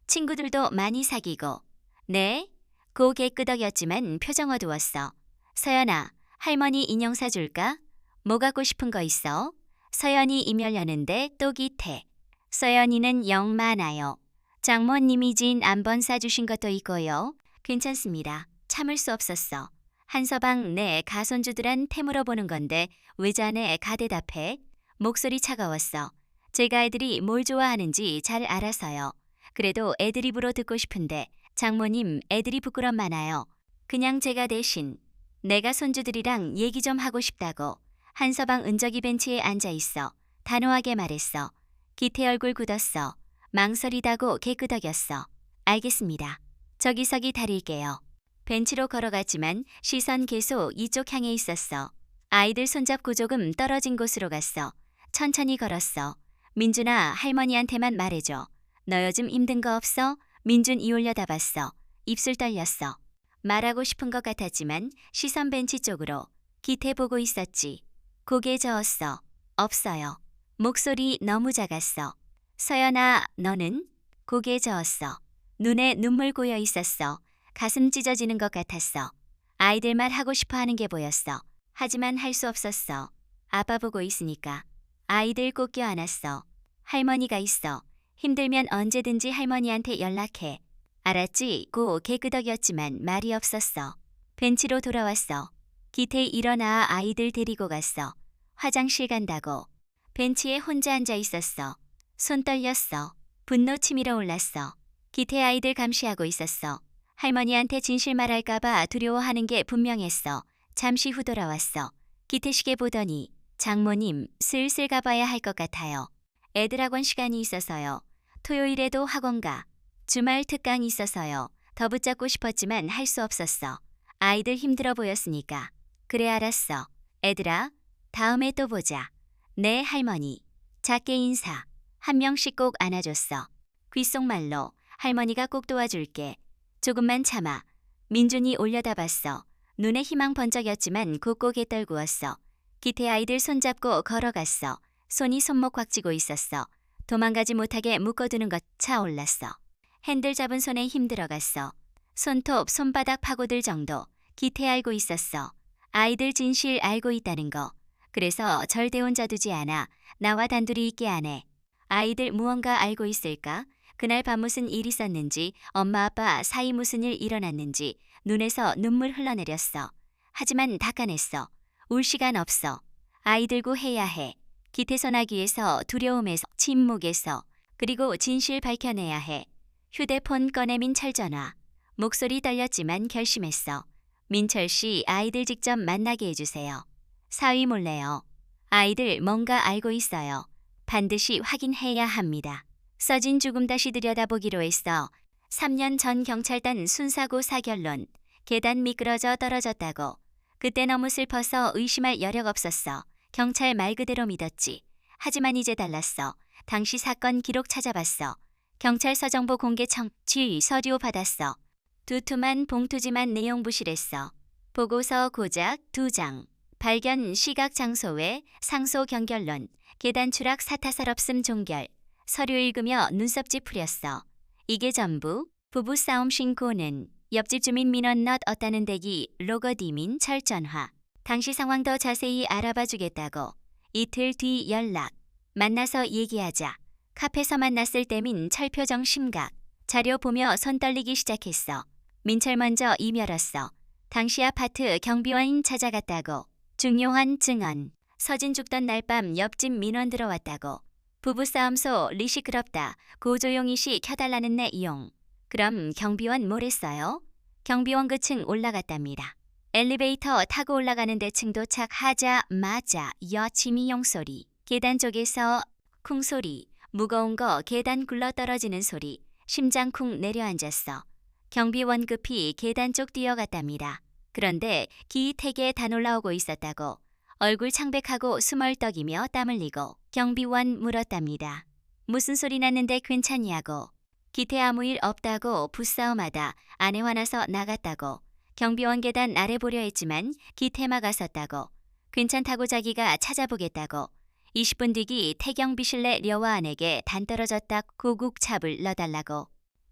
S1: 친구들도 많이 사귀고. 네? 고개 끄덕였지만 표정 어두웠어. 서연아, 할머니 인형 사줄까? 뭐 갖고 싶은 거 있어? 서연이 이멸려는데 또 기태. 서연이는 영 많아요. 장모님이 진 안번 사주신 것도 있고요. 괜찮습니다. 참을 수 없었어. 한서방 내 가손주들한 태물어 보는 건데 왜 자네 가대답해? 목소리 차가웠어. 제가 애들이 뭘 좋아하는지 잘 알아서요. 그래도 애들 입으로 듣고 싶은데 장모님 애들이 부끄럼 많아요. 그냥 제가 대신 내가 손주들이랑 얘기 좀 하고 싶다고. 한서방 은저기 벤치에 앉아 있어. 단호하게 말했어. 기태 얼굴 굳었어. 망설이다고 개끄덕였어. 알겠습니다. 저기서기 다릴게요. 벤치로 걸어갔지만 시선 계속 이쪽 향해 있었어. 아이들 손잡고 조금 떨어진 곳으로 갔어. 천천히 걸었어. 민준아, 할머니한테만 말해줘. 너 요즘 힘든 거 없어? 민준 이올려다 봤어. 입술 떨렸어. 말하고 싶은 것 같았지만 시선 벤치 쪽으로. 기태 보고 있었지. 고개 저었어. 없어요. 목소리 너무 작았어. 서연아, 너는? 고개 저었어. 눈에 눈물 고여 있었어. 가슴 찢어지는 것 같았어. 아이들 말 하고 싶어 하는 게 보였어. 하지만 할 수 없었어. 아빠 보고 있으니까. 아이들 꼭 껴안았어. 할머니가 있어. 힘들면 언제든지 할머니한테 연락해. 알았지? 고 개끄덕였지만 말이 없었어. 벤치로 돌아왔어. 기태 일어나 아이들 데리고 갔어. 화장실 간다고. 벤치에 혼자 앉아 있었어. 손 떨렸어. 분노 치밀어 올랐어. 기태 아이들 감시하고 있었어. 할머니한테 진실 말할까봐 두려워하는 게 분명했어. 잠시 후 돌아왔어. 기태 시계 보더니 장모님 슬슬 가봐야 할 것 같아요. 애들 학원 시간이 있어서요. 토요일에도 학원 가. 주말 특강 있어서요. 더 붙잡고 싶었지만 할 수 없었어. 아이들 힘들어 보였으니까. 그래 알았어. 애들아, 다음에 또 보자. 네 할머니. 작게 인사. 한 명씩 꼭 안아줬어. 귓속말로 할머니가 꼭 도와줄게. 조금만 참아. 민준이 올려다 봤어. 눈에 희망 번쩍였지만 곧고개 떨구었어. 기태 아이들 손잡고 걸어갔어. 손이 손목 꽉 쥐고 있었어. 도망가지 못하게 묶어두는 것 차올랐어. 핸들 잡은 손에 힘 들어갔어. 손톱, 손바닥 파고들 정도. 기태 알고 있었어. 아이들 진실 알고 있다는 거. 그래서 절대 혼자 두지 않아. 나와 단둘이 있게 안 해. 아이들 무언가 알고 있을까? 그날 밤 무슨 일 있었는지, 엄마 아빠 사이 무슨 일 일어났는지 눈에서 눈물 흘러내렸어. 하지만 닦아냈어. 울 시간 없어. 아이들고 해야 해. 기태 전화기에서 두려움에서 침묵에서 그리고 진실 밝혀내야 해. 휴대폰 꺼내 민철 전화. 목소리 떨렸지만 결심했어. 민철 씨 아이들 직접 만나게 해주세요. 사위 몰래요. 아이들 뭔가 알고 있어요. 반드시 확인해야 합니다. 써진 죽음 다시 들여다보기로 했어. 3년 전 경찰단 순사고 사결론. 계단 미끄러져 떨어졌다고. 그때 너무 슬퍼서 의심할 여력 없었어. 경찰 말 그대로 믿었지. 하지만 이제 달랐어. 당시 사건 기록 찾아봤어. 경찰서 정보 공개 청취 서류 받았어. 두툼한 봉투지만 내용 부실했어. 보고서 고작 2장. 발견 시각 장소 외 상소 경결론. 계단 추락 사타설 없음 종결. 서류 읽으며 눈썹 찌푸렸어. 이게 전부? 부부싸움 신고는 옆집 주민 민원 넣었다는 대기 로거디민 철전화. 당시 상황 더 자세히 알아봐 주겠다고. 이틀 뒤 연락. 만나서 얘기하자. 카페에서 만났을 때민 철표정 심각. 자료 보며 손 떨리기 시작했어. 민철 먼저 이멸었어. 당시 아파트 경비원 찾아갔다고. 중요한 증언. 서진 죽던 날 밤 옆집 민원 들어왔다고. 부부싸움소 리시끄럽다. 고조용이 씨 켜달라는 내용. 그럼 경비원 뭘 했어요? 경비원 그 층 올라갔답니다. 엘리베이터 타고 올라가는 데층 도착하자마자 여치미 용소리. 계단 쪽에서 쿵소리. 무거운 거 계단 굴러떨어지는 소리. 심장 쿵 내려앉았어. 경비원 급히 계단 쪽 뛰어갔답니다. 그런데 기택에 다 올라오고 있었다고. 얼굴 창백하고 수멀떡이며 땀 흘리고 경비원 물었답니다. 무슨 소리 났는데 괜찮냐고. 기태 아무 일 없다고 부싸움하다 아내 화나서 나갔다고. 경비원 계단 아래 보려 했지만 기태 막았었다고. 괜찮다고 자기가 찾아보겠다고. 20분 뒤기 태경 비실레 려와 아내게 단 떨어졌다 고국찹을 넣어달라고.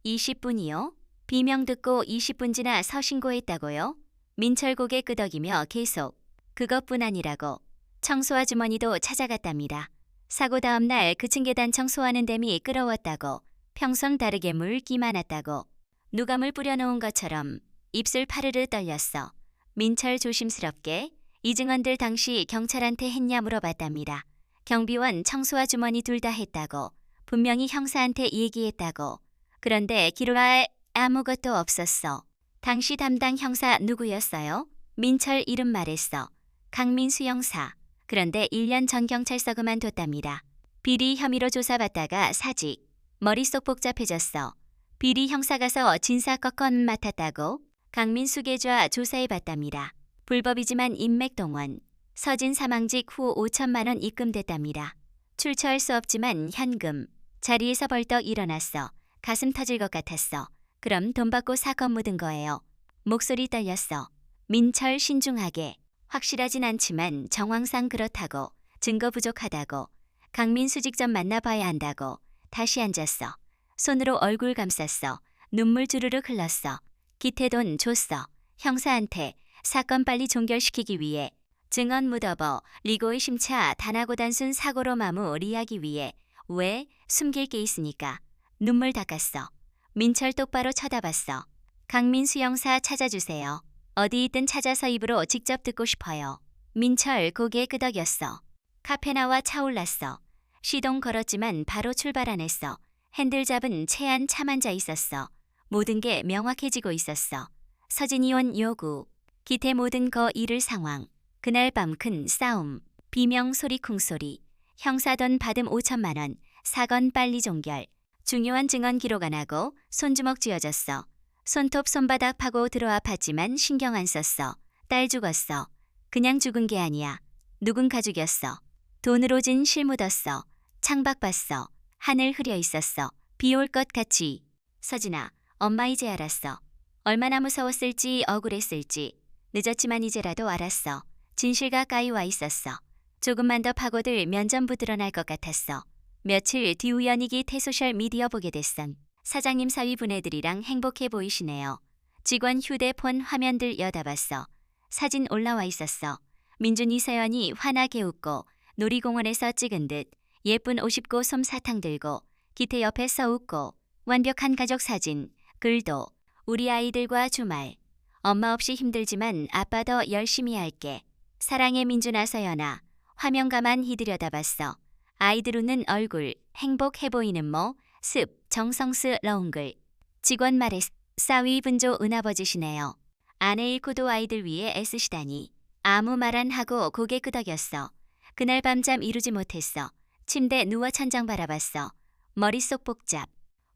S1: 20분이요? 비명 듣고 20분 지나 서신고했다고요? 민철 고개 끄덕이며 계속. 그것뿐 아니라고. 청소 아주머니도 찾아갔답니다. 사고 다음 날 그층 계단 청소하는 데미 끌어왔다고. 평소랑 다르게 물기 많았다고. 누가 물 뿌려놓은 것처럼 입술 파르르 떨렸어. 민철 조심스럽게 이 증언들 당시 경찰한테 했냐 물어봤답니다. 경비원 청수와 주머니 둘 다 했다고. 분명히 형사한테 얘기했다고. 그런데 기록에 아무것도 없었어. 당시 담당 형사 누구였어요? 민철 이름 말했어. 강민수 형사. 그런데 1년 전 경찰서 그만뒀답니다. 비리 혐의로 조사받다가 사직. 머릿속 복잡해졌어. 비리 형사 가서 진사 꺾건 맡았다고. 강민수 계좌 조사해봤답니다. 불법이지만 인맥동원. 서진 사망직 후 5천만 원 입금됐답니다. 출처할 수 없지만 현금. 자리에서 벌떡 일어났어. 가슴 터질 것 같았어. 그럼 돈 받고 사건 묻은 거예요. 목소리 떨렸어. 민철 신중하게. 확실하진 않지만 정황상 그렇다고. 증거 부족하다고. 강민수 직접 만나봐야 한다고. 다시 앉았어. 손으로 얼굴 감쌌어. 눈물 주르륵 흘렀어. 기태 돈 줬어. 형사한테 사건 빨리 종결시키기 위해. 증언 묻어버 리고의 심차 단하고 단순 사고로 마무리하기 위해. 왜? 숨길 게 있으니까. 눈물 닦았어. 민철 똑바로 쳐다봤어. 강민수 형사 찾아주세요. 어디 있든 찾아서 입으로 직접 듣고 싶어요. 민철 고개 끄덕였어. 카페 나와 차올랐어. 시동 걸었지만 바로 출발 안 했어. 핸들 잡은 채안 참 앉아 있었어. 모든 게 명확해지고 있었어. 서진이 온 요구. 기태 모든 거 잃을 상황. 그날 밤 큰 싸움. 비명 소리 쿵소리. 형사 돈 받음 5천만 원. 사건 빨리 종결. 중요한 증언 기록 안 하고 손주먹 쥐어졌어. 손톱 손바닥 파고 들어 아팠지만 신경 안 썼어. 딸 죽었어. 그냥 죽은 게 아니야. 누군가 죽였어. 돈으로 진 실 묻었어. 창밖 봤어. 하늘 흐려 있었어. 비 올 것 같이. 서진아, 엄마 이제 알았어. 얼마나 무서웠을지 억울했을지. 늦었지만 이제라도 알았어. 진실 가까이 와 있었어. 조금만 더 파고들 면전부 드러날 것 같았어. 며칠 뒤 우연히 기태 소셜 미디어 보게 됐선. 사장님 사위 분애들이랑 행복해 보이시네요. 직원 휴대폰 화면들 여다봤어. 사진 올라와 있었어. 민준 이서연이 환하게 웃고 놀이공원에서 찍은 듯 예쁜 옷 입고 솜사탕 들고 기태 옆에서 웃고 완벽한 가족 사진, 글도 우리 아이들과 주말. 엄마 없이 힘들지만 아빠 더 열심히 할게. 사랑해 민준아 서연아. 화면 가만히 들여다봤어. 아이들 웃는 얼굴, 행복해 보이는 모, 습, 정성스러운 글. 직원 말에 싸위 분조 은아버지시네요. 아내 잃고도 아이들 위해 애쓰시다니. 아무 말 안 하고 고개 끄덕였어. 그날 밤잠 이루지 못했어. 침대 누워 천장 바라봤어. 머릿속 복잡.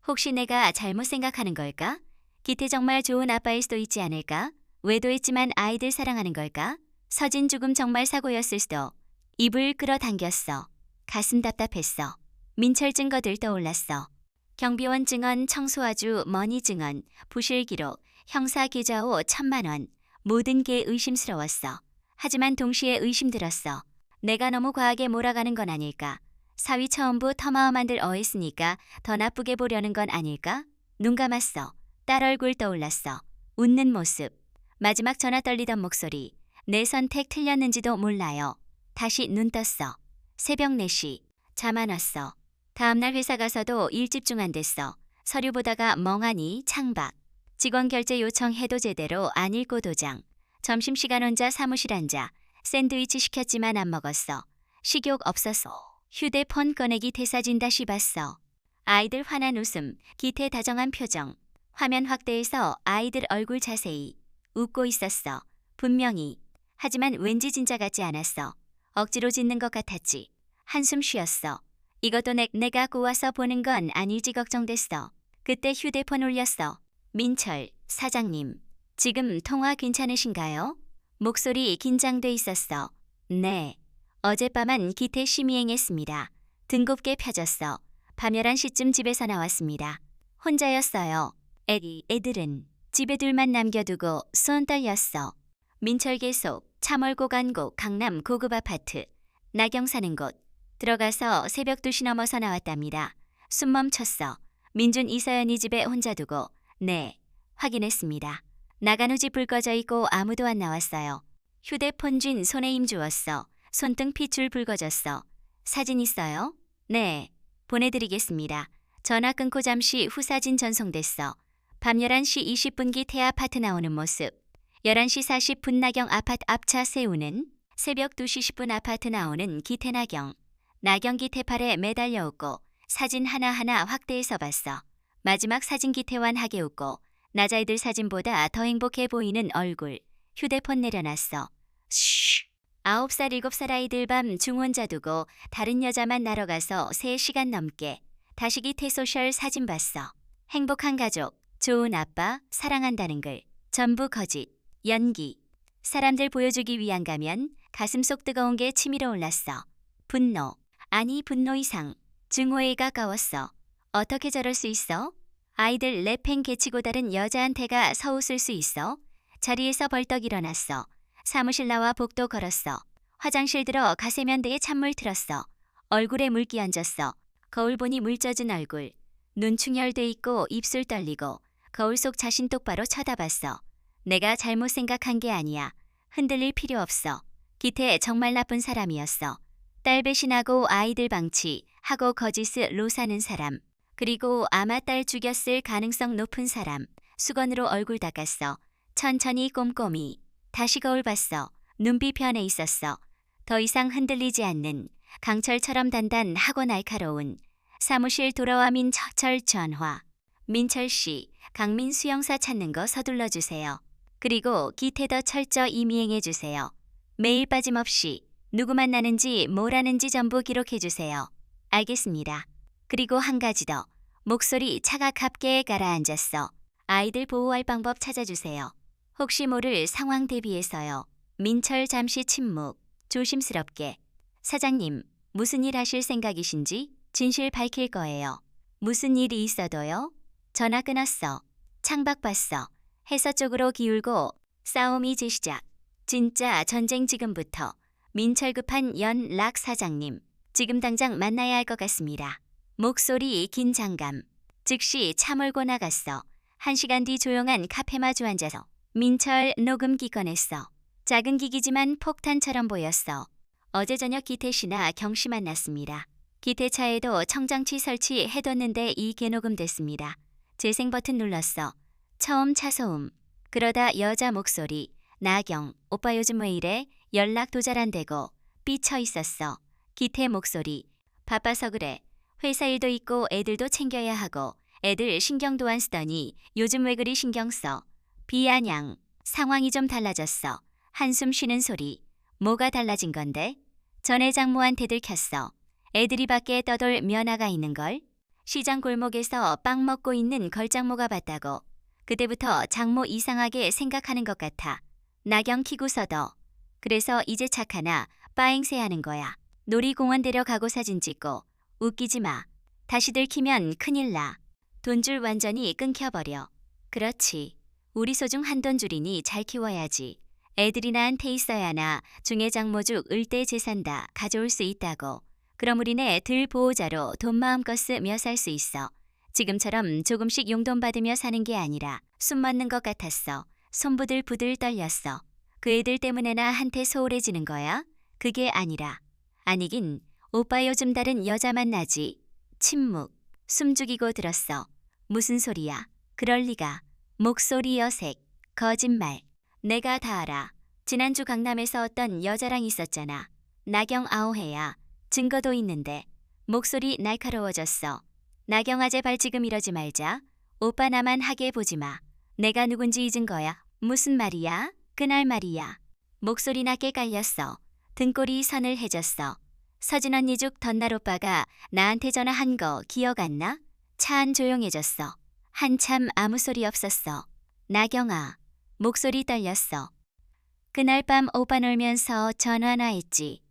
S1: 혹시 내가 잘못 생각하는 걸까? 기태 정말 좋은 아빠일 수도 있지 않을까? 외도했지만 아이들 사랑하는 걸까? 서진 죽음 정말 사고였을 수도. 입을 끌어당겼어. 가슴 답답했어. 민철 증거들 떠올랐어. 경비원 증언, 청소아주, 머니 증언, 부실 기록, 형사 계좌호 1,000만 원. 모든 게 의심스러웠어. 하지만 동시에 의심들었어. 내가 너무 과하게 몰아가는 건 아닐까? 사위 처음부 터마어만들 어했으니까 더 나쁘게 보려는 건 아닐까? 눈 감았어. 딸 얼굴 떠올랐어. 웃는 모습. 마지막 전화 떨리던 목소리. 내 선택 틀렸는지도 몰라요. 다시 눈 떴어. 새벽 4시. 잠 안 왔어. 다음날 회사 가서도 일 집중 안 됐어. 서류 보다가 멍하니 창박. 직원 결제 요청해도 제대로 안 읽고 도장. 점심시간 혼자 사무실 앉아. 샌드위치 시켰지만 안 먹었어. 식욕 없었어. 휴대폰 꺼내기 대사진 다시 봤어. 아이들 환한 웃음, 기태 다정한 표정. 화면 확대해서 아이들 얼굴 자세히. 웃고 있었어. 분명히. 하지만 왠지 진짜 같지 않았어. 억지로 짓는 것 같았지. 한숨 쉬었어. 이것도 내가 꼬아서 보는 건 아닐지 걱정됐어. 그때 휴대폰 울렸어. 민철, 사장님. 지금 통화 괜찮으신가요? 목소리 긴장돼 있었어. 네. 어젯밤은 기태 심의행했습니다. 등곱게 펴졌어. 밤 11시쯤 집에서 나왔습니다. 혼자였어요. 애들은 집에 둘만 남겨두고 손 떨렸어. 민철 계속 차 멀고 간 곳 강남 고급 아파트. 나경 사는 곳. 들어가서 새벽 2시 넘어서 나왔답니다. 숨 멈췄어. 민준 이서연이 집에 혼자 두고. 네. 확인했습니다. 나간 후 집 불 꺼져 있고 아무도 안 나왔어요. 휴대폰 쥔 손에 힘 주었어. 손등 핏줄 붉어졌어. 사진 있어요? 네. 보내드리겠습니다. 전화 끊고 잠시 후 사진 전송됐어. 밤 11시 20분 기태 아파트 나오는 모습. 11시 40분 나경 아파트 앞차 세우는. 새벽 2시 10분 아파트 나오는 기태 나경. 나경 기태 팔에 매달려 웃고 사진 하나하나 확대해서 봤어. 마지막 사진 기태완 하게 웃고 남자애들 사진보다 더 행복해 보이는 얼굴. 휴대폰 내려놨어. 쉬. 9살 7살 아이들 밤 중혼자 두고 다른 여자만 날아가서 3시간 넘게. 다시 기태 소셜 사진 봤어. 행복한 가족, 좋은 아빠, 사랑한다는 글. 전부 거짓, 연기. 사람들 보여주기 위한 가면 가슴속 뜨거운 게 치밀어 올랐어. 분노, 아니 분노 이상. 증오에 가까웠어. 어떻게 저럴 수 있어? 아이들 랩행 개치고 다른 여자한테가 서웃을 수 있어? 자리에서 벌떡 일어났어. 사무실 나와 복도 걸었어. 화장실 들어 가세면대에 찬물 틀었어. 얼굴에 물기 얹었어. 거울 보니 물 젖은 얼굴. 눈 충혈돼 있고 입술 떨리고 거울 속 자신 똑바로 쳐다봤어. 내가 잘못 생각한 게 아니야. 흔들릴 필요 없어. 기태 정말 나쁜 사람이었어. 딸 배신하고 아이들 방치하고 거짓으로 사는 사람. 그리고 아마 딸 죽였을 가능성 높은 사람. 수건으로 얼굴 닦았어. 천천히 꼼꼼히. 다시 거울 봤어. 눈빛 변해 있었어. 더 이상 흔들리지 않는 강철처럼 단단하고 날카로운. 사무실 돌아와 민철 전화. 민철 씨, 강민 수영사 찾는 거 서둘러 주세요. 그리고 기태 더 철저 이미행해 주세요. 매일 빠짐없이 누구 만나는지 뭘 하는지 전부 기록해 주세요. 알겠습니다. 그리고 한 가지 더. 목소리 차가깝게 가라앉았어. 아이들 보호할 방법 찾아주세요. 혹시 모를 상황 대비해서요. 민철 잠시 침묵. 조심스럽게. 사장님, 무슨 일 하실 생각이신지 진실 밝힐 거예요. 무슨 일이 있어도요? 전화 끊었어. 창밖 봤어. 해서 쪽으로 기울고 싸움이 재시작. 진짜 전쟁 지금부터. 민철 급한 연락 사장님. 지금 당장 만나야 할 것 같습니다. 목소리 긴장감. 즉시 차 몰고 나갔어. 1시간 뒤 조용한 카페 마주 앉아서 민철 녹음기 꺼냈어. 작은 기기지만 폭탄처럼 보였어. 어제 저녁 기태 씨나 경 씨 만났습니다. 기태 차에도 청장치 설치해뒀는데 이 개녹음 됐습니다. 재생 버튼 눌렀어. 처음 차 소음. 그러다 여자 목소리. 나경, 오빠 요즘 왜 이래? 연락도 잘 안 되고. 삐쳐 있었어. 기태 목소리. 바빠서 그래. 회사 일도 있고 애들도 챙겨야 하고 애들 신경도 안 쓰더니 요즘 왜 그리 신경 써? 비아냥. 상황이 좀 달라졌어. 한숨 쉬는 소리. 뭐가 달라진 건데? 전에 장모한테 들켰어. 애들이 밖에 떠돌 면화가 있는걸? 시장 골목에서 빵 먹고 있는 걸장모가 봤다고. 그때부터 장모 이상하게 생각하는 것 같아. 나경 키고서도. 그래서 이제 착하나 빠행새 하는 거야. 놀이공원 데려가고 사진 찍고. 웃기지 마. 다시 들키면 큰일 나. 돈줄 완전히 끊겨버려. 그렇지. 우리 소중 한돈줄이니 잘 키워야지. 애들이 나한테 있어야나 중해장모죽 을대 재산다 가져올 수 있다고. 그럼 우리네 들 보호자로 돈 마음껏 쓰며 살 수 있어. 지금처럼 조금씩 용돈 받으며 사는 게 아니라 숨 맞는 것 같았어. 손부들부들 떨렸어. 그 애들 때문에나 한테 소홀해지는 거야? 그게 아니라. 아니긴 오빠 요즘 다른 여자 만나지. 침묵. 숨 죽이고 들었어. 무슨 소리야? 그럴 리가. 목소리 어색. 거짓말. 내가 다 알아. 지난주 강남에서 어떤 여자랑 있었잖아. 나경 아오해야. 증거도 있는데. 목소리 날카로워졌어. 나경아 제발 지금 이러지 말자. 오빠 나만 하게 보지 마. 내가 누군지 잊은 거야. 무슨 말이야? 그날 말이야. 목소리 낮게 깔렸어. 등골이 서늘해졌어. 서진 언니 죽 덧날 오빠가 나한테 전화한 거 기억 안 나? 차 안 조용해졌어. 한참 아무 소리 없었어. 나경아. 목소리 떨렸어. 그날 밤 오빠 놀면서 전화나 했지.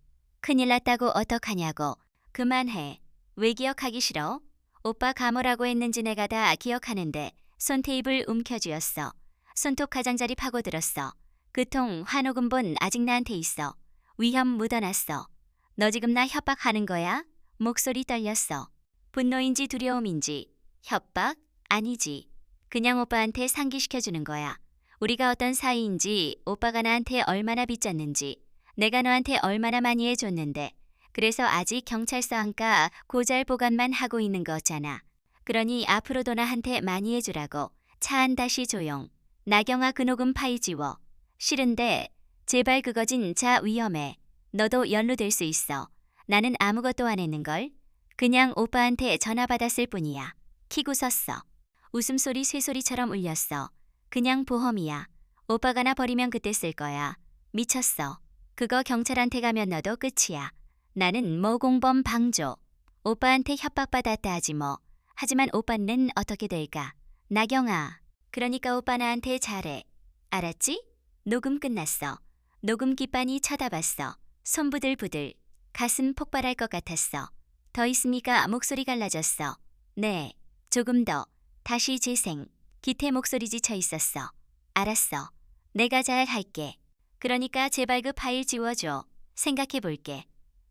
S1: 큰일 났다고 어떡하냐고. 그만해. 왜 기억하기 싫어? 오빠 감오라고 했는지 내가 다 기억하는데 손테이블 움켜쥐었어. 손톱 가장자리 파고들었어. 그 통 환호금본 아직 나한테 있어. 위험 묻어놨어. 너 지금 나 협박하는 거야? 목소리 떨렸어. 분노인지 두려움인지. 협박? 아니지. 그냥 오빠한테 상기시켜주는 거야. 우리가 어떤 사이인지, 오빠가 나한테 얼마나 빚졌는지, 내가 너한테 얼마나 많이 해줬는데, 그래서 아직 경찰서 안가 고잘 보관만 하고 있는 거잖아. 그러니 앞으로도 나한테 많이 해주라고 차 안 다시 조용. 나경아 그 녹음 파일 지워. 싫은데 제발 그거진 자 위험해. 너도 연루될 수 있어. 나는 아무것도 안 했는걸. 그냥 오빠한테 전화 받았을 뿐이야. 키고 섰어. 웃음소리 쇠소리처럼 울렸어. 그냥 보험이야. 오빠가 나 버리면 그때 쓸 거야. 미쳤어. 그거 경찰한테 가면 너도 끝이야. 나는 모공범 방조. 오빠한테 협박받았다 하지 뭐. 하지만 오빠는 어떻게 될까? 나경아. 그러니까 오빠 나한테 잘해. 알았지? 녹음 끝났어. 녹음 기반이 쳐다봤어. 손 부들부들. 가슴 폭발할 것 같았어. 더 있습니까? 목소리 갈라졌어. 네. 조금 더. 다시 재생. 기태 목소리 지쳐 있었어. 알았어. 내가 잘 할게. 그러니까 제발 그 파일 지워줘. 생각해 볼게.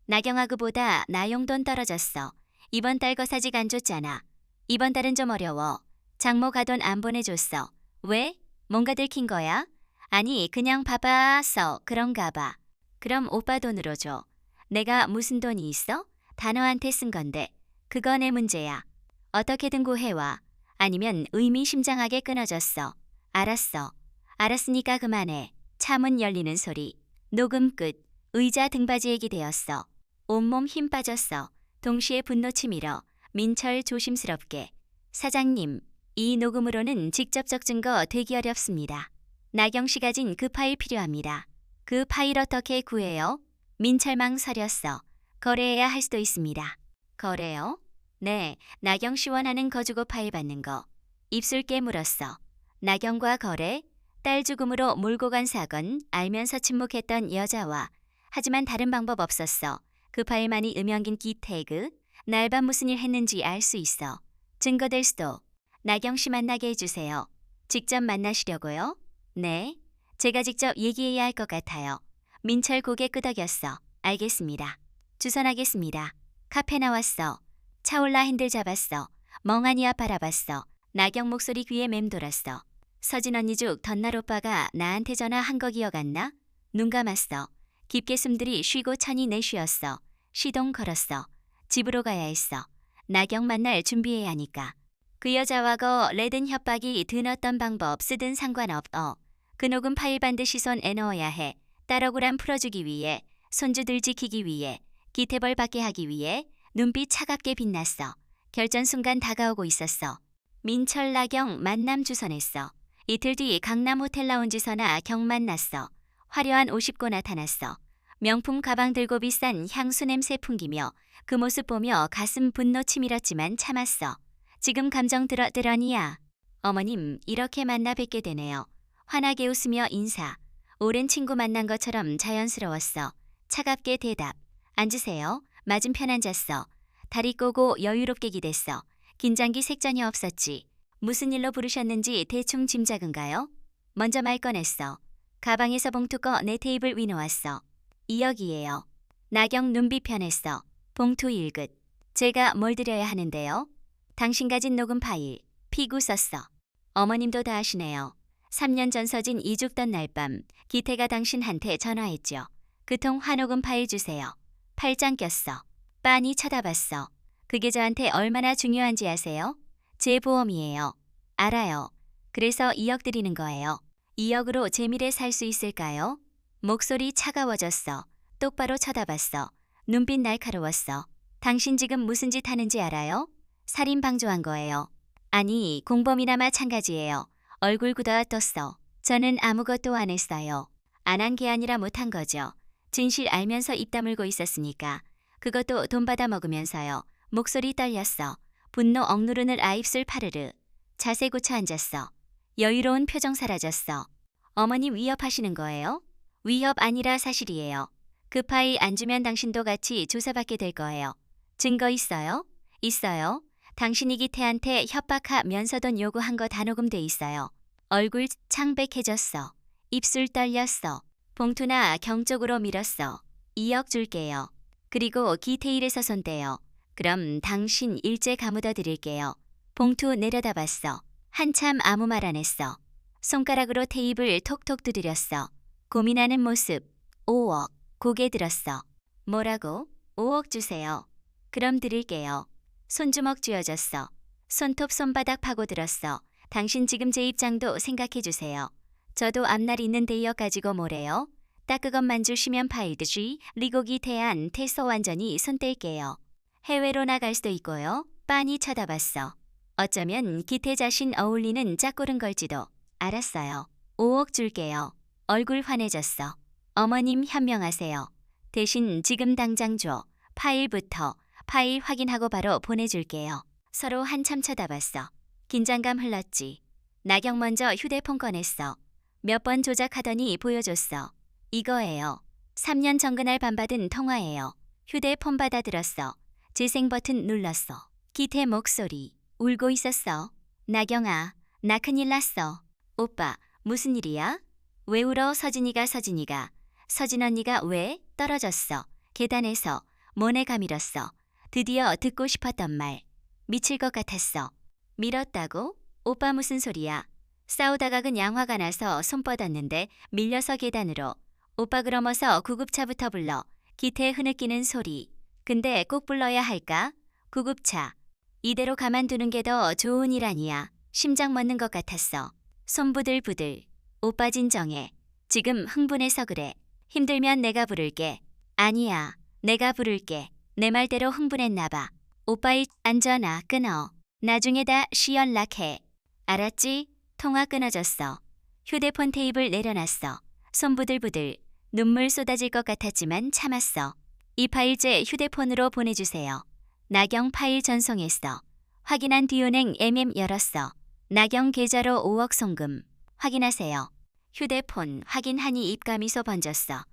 S1: 나경아 그보다 나 용돈 떨어졌어. 이번 달 거 사직 안 줬잖아. 이번 달은 좀 어려워. 장모 가돈 안 보내줬어. 왜? 뭔가 들킨 거야? 아니 그냥 바빠서 그런가 봐. 그럼 오빠 돈으로 줘. 내가 무슨 돈이 있어? 단어한테 쓴 건데. 그거 내 문제야. 어떻게든 구해와. 아니면 의미심장하게 끊어졌어. 알았어. 알았으니까 그만해. 차문 열리는 소리. 녹음 끝. 의자 등받이 얘기 되었어. 온몸 힘 빠졌어. 동시에 분노 치밀어. 민철 조심스럽게. 사장님, 이 녹음으로는 직접적 증거 되기 어렵습니다. 나경 씨가 진 그 파일 필요합니다. 그 파일 어떻게 구해요? 민철망 서렸어. 거래해야 할 수도 있습니다. 거래요? 네, 나경 씨 원하는 거 주고 파일 받는 거. 입술 깨물었어. 나경과 거래? 딸 죽음으로 몰고 간 사건, 알면서 침묵했던 여자와. 하지만 다른 방법 없었어. 그 파일만이 음영긴 기태그. 날밤 무슨 일 했는지 알 수 있어. 증거될 수도. 나경 씨 만나게 해주세요. 직접 만나시려고요? 네. 제가 직접 얘기해야 할 것 같아요. 민철 고개 끄덕였어. 알겠습니다. 주선하겠습니다. 카페 나왔어. 차올라 핸들 잡았어. 멍하니 앞 바라봤어. 나경 목소리 귀에 맴돌았어. 서진 언니 쪽 덧날 오빠가 나한테 전화한 거 기억 안 나? 눈 감았어. 깊게 숨들이 쉬고 천히 내쉬었어. 시동 걸었어. 집으로 가야 했어. 나경 만날 준비해야 하니까. 그 여자와 거 레든 협박이 드눴던 방법 쓰든 상관없어. 그 녹음 파일 반드시 손에 넣어야 해. 딸 억울함 풀어주기 위해. 손주들 지키기 위해. 기태벌 받게 하기 위해. 눈빛 차갑게 빛났어. 결전 순간 다가오고 있었어. 민철 나경 만남 주선했어. 이틀 뒤 강남 호텔 라운지서나 경 만났어. 화려한 옷 입고 나타났어. 명품 가방 들고 비싼 향수 냄새 풍기며 그 모습 보며 가슴 분노 치밀었지만 참았어. 지금 감정 들어니야. 어머님 이렇게 만나 뵙게 되네요. 환하게 웃으며 인사. 오랜 친구 만난 것처럼 자연스러웠어. 차갑게 대답. 앉으세요. 맞은편 앉았어. 다리 꼬고 여유롭게 기댔어. 긴장기 색전이 없었지. 무슨 일로 부르셨는지 대충 짐작은가요? 먼저 말 꺼냈어. 가방에서 봉투 꺼 내 테이블 위 놓았어. 2억이에요. 나경 눈빛 편했어. 봉투 일긋. 제가 뭘 드려야 하는데요? 당신 가진 녹음 파일. 피구 썼어. 어머님도 다 아시네요. 3년 전 서진 이 죽던 날밤 기태가 당신한테 전화했죠. 그 통 화녹음 파일 주세요. 팔짱 꼈어. 빤히 쳐다봤어. 그게 저한테 얼마나 중요한지 아세요? 제 보험이에요. 알아요. 그래서 2억 드리는 거예요. 2억으로 제 미래 살 수 있을까요? 목소리 차가워졌어. 똑바로 쳐다봤어. 눈빛 날카로웠어. 당신 지금 무슨 짓 하는지 알아요? 살인 방조한 거예요. 아니, 공범이나 마찬가지예요. 얼굴 굳어 떴어. 저는 아무것도 안 했어요. 안 한 게 아니라 못한 거죠. 진실 알면서 입 다물고 있었으니까. 그것도 돈 받아 먹으면서요. 목소리 떨렸어. 분노 억누르는 아입술 파르르. 자세 고쳐 앉았어. 여유로운 표정 사라졌어. 어머님 위협하시는 거예요? 위협 아니라 사실이에요. 그 파일 안 주면 당신도 같이 조사받게 될 거예요. 증거 있어요? 있어요. 당신이 기태한테 협박하면서 돈 요구한 거 다 녹음돼 있어요. 얼굴 창백해졌어. 입술 떨렸어. 봉투나 경 쪽으로 밀었어. 2억 줄게요. 그리고 기태 일에서 손 떼요. 그럼 당신 일제 가묻어 드릴게요. 봉투 내려다봤어. 한참 아무 말 안 했어. 손가락으로 테이블 톡톡 두드렸어. 고민하는 모습. 5억. 고개 들었어. 뭐라고? 5억 주세요. 그럼 드릴게요. 손주먹 쥐어졌어. 손톱 손바닥 파고들었어. 당신 지금 제 입장도 생각해 주세요. 저도 앞날 있는데요 가지고 뭐래요? 딱 그것만 주시면 파이드지 리고기 태안 태소 완전히 손 뗄게요. 해외로 나갈 수도 있고요. 빤히 쳐다봤어. 어쩌면 기태 자신 어울리는 짝고른 걸지도. 알았어요. 5억 줄게요. 얼굴 환해졌어. 어머님 현명하세요. 대신 지금 당장 줘. 파일 확인하고 바로 보내줄게요. 서로 한참 쳐다봤어. 긴장감 흘렀지. 나경 먼저 휴대폰 꺼냈어. 몇 번 조작하더니 보여줬어. 이거예요. 3년 전그날 밤받은 통화예요. 휴대폰 받아들었어. 재생 버튼 눌렀어. 기태 목소리. 울고 있었어. 나경아, 나 큰일 났어. 오빠, 무슨 일이야? 왜 울어 서진이가. 서진 언니가 왜? 떨어졌어. 계단에서. 모네 가밀었어. 드디어 듣고 싶었던 말. 미칠 것 같았어. 밀었다고? 오빠 무슨 소리야? 싸우다가 그냥 화가 나서 손 뻗었는데 밀려서 계단으로. 오빠 그럼 어서 구급차부터 불러. 기태 흐느끼는 소리. 근데 꼭 불러야 할까? 구급차. 이대로 가만두는 게 더 좋은 일 아니야. 심장 멎는 것 같았어. 손 부들부들. 오빠 진정해. 지금 흥분해서 그래. 힘들면 내가 부를게. 아니야. 내가 부를게. 내 말대로 흥분했나 봐. 오빠 안 전화 끊어. 나중에 다시 연락해. 알았지? 통화 끊어졌어. 휴대폰 테이블 내려놨어. 손 부들부들. 눈물 쏟아질 것 같았지만 참았어. 이 파일째 휴대폰으로 보내주세요. 나경 파일 전송했어. 확인한 뒤은행 열었어. 나경 계좌로 5억 송금. 확인하세요. 휴대폰 확인하니 입가미소 번졌어.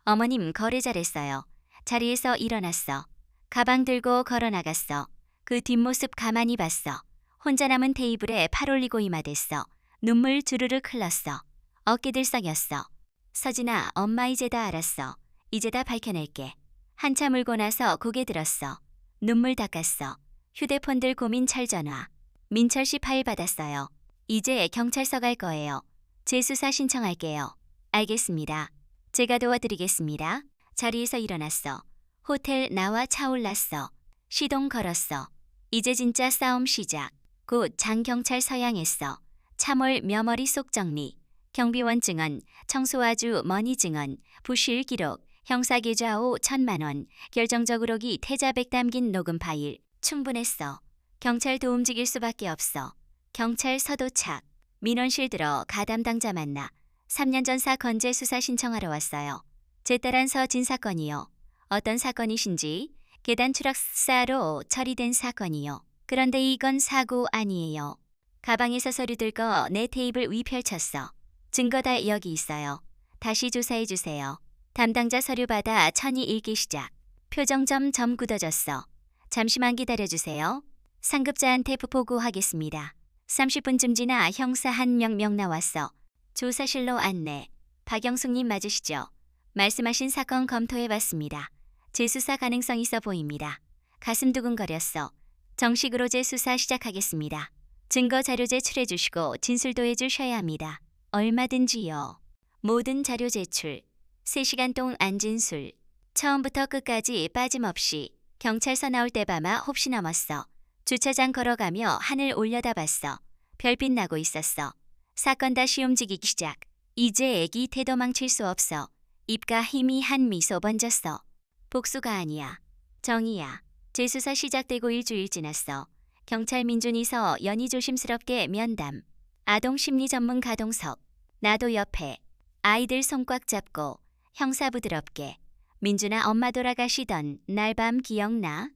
S1: 어머님 거래 잘했어요. 자리에서 일어났어. 가방 들고 걸어 나갔어. 그 뒷모습 가만히 봤어. 혼자 남은 테이블에 팔 올리고 이마댔어. 눈물 주르륵 흘렀어. 어깨 들썩였어. 서진아, 엄마 이제 다 알았어. 이제 다 밝혀낼게. 한참 울고 나서 고개 들었어. 눈물 닦았어. 휴대폰들 고민 찰전화. 민철 씨 파일 받았어요. 이제 경찰서 갈 거예요. 재수사 신청할게요. 알겠습니다. 제가 도와드리겠습니다. 자리에서 일어났어. 호텔 나와 차올랐어. 시동 걸었어. 이제 진짜 싸움 시작. 곧 장경찰 서양했어. 참월 며머리 속 정리. 경비원 증언, 청소아주 머니 증언, 부실 기록, 형사계좌 5,000만 원, 결정적으로기 태자백 담긴 녹음 파일. 충분했어. 경찰도 움직일 수밖에 없어. 경찰 서도착. 민원실 들어 가담당자 만나. 3년 전 사건 재수사 신청하러 왔어요. 제 딸한 서진 사건이요. 어떤 사건이신지 계단 추락사로 처리된 사건이요. 그런데 이건 사고 아니에요. 가방에서 서류 들고 내 테이블 위 펼쳤어. 증거 다 여기 있어요. 다시 조사해 주세요. 담당자 서류 받아 천히 읽기 시작. 표정 점 굳어졌어. 잠시만 기다려주세요. 상급자한테 보고하겠습니다. 30분쯤 지나 형사 한 명 나왔어. 조사실로 안내. 박영숙님 맞으시죠? 말씀하신 사건 검토해봤습니다. 재수사 가능성 있어 보입니다. 가슴 두근거렸어. 정식으로 재수사 시작하겠습니다. 증거 자료 제출해 주시고 진술도 해주셔야 합니다. 얼마든지요. 모든 자료 제출. 3시간 동안 안진술. 처음부터 끝까지 빠짐없이. 경찰서 나올 때봐마 홉시 넘었어. 주차장 걸어가며 하늘 올려다봤어. 별빛 나고 있었어. 사건 다시 움직이기 시작. 이제 애기 태도 망칠 수 없어. 입가 희미한 미소 번졌어. 복수가 아니야. 정의야. 재수사 시작되고 일주일 지났어. 경찰 민준이서 연희 조심스럽게 면담. 아동 심리 전문 가동석. 나도 옆에. 아이들 손 꽉 잡고 형사 부드럽게. 민준아 엄마 돌아가시던 날 밤 기억나?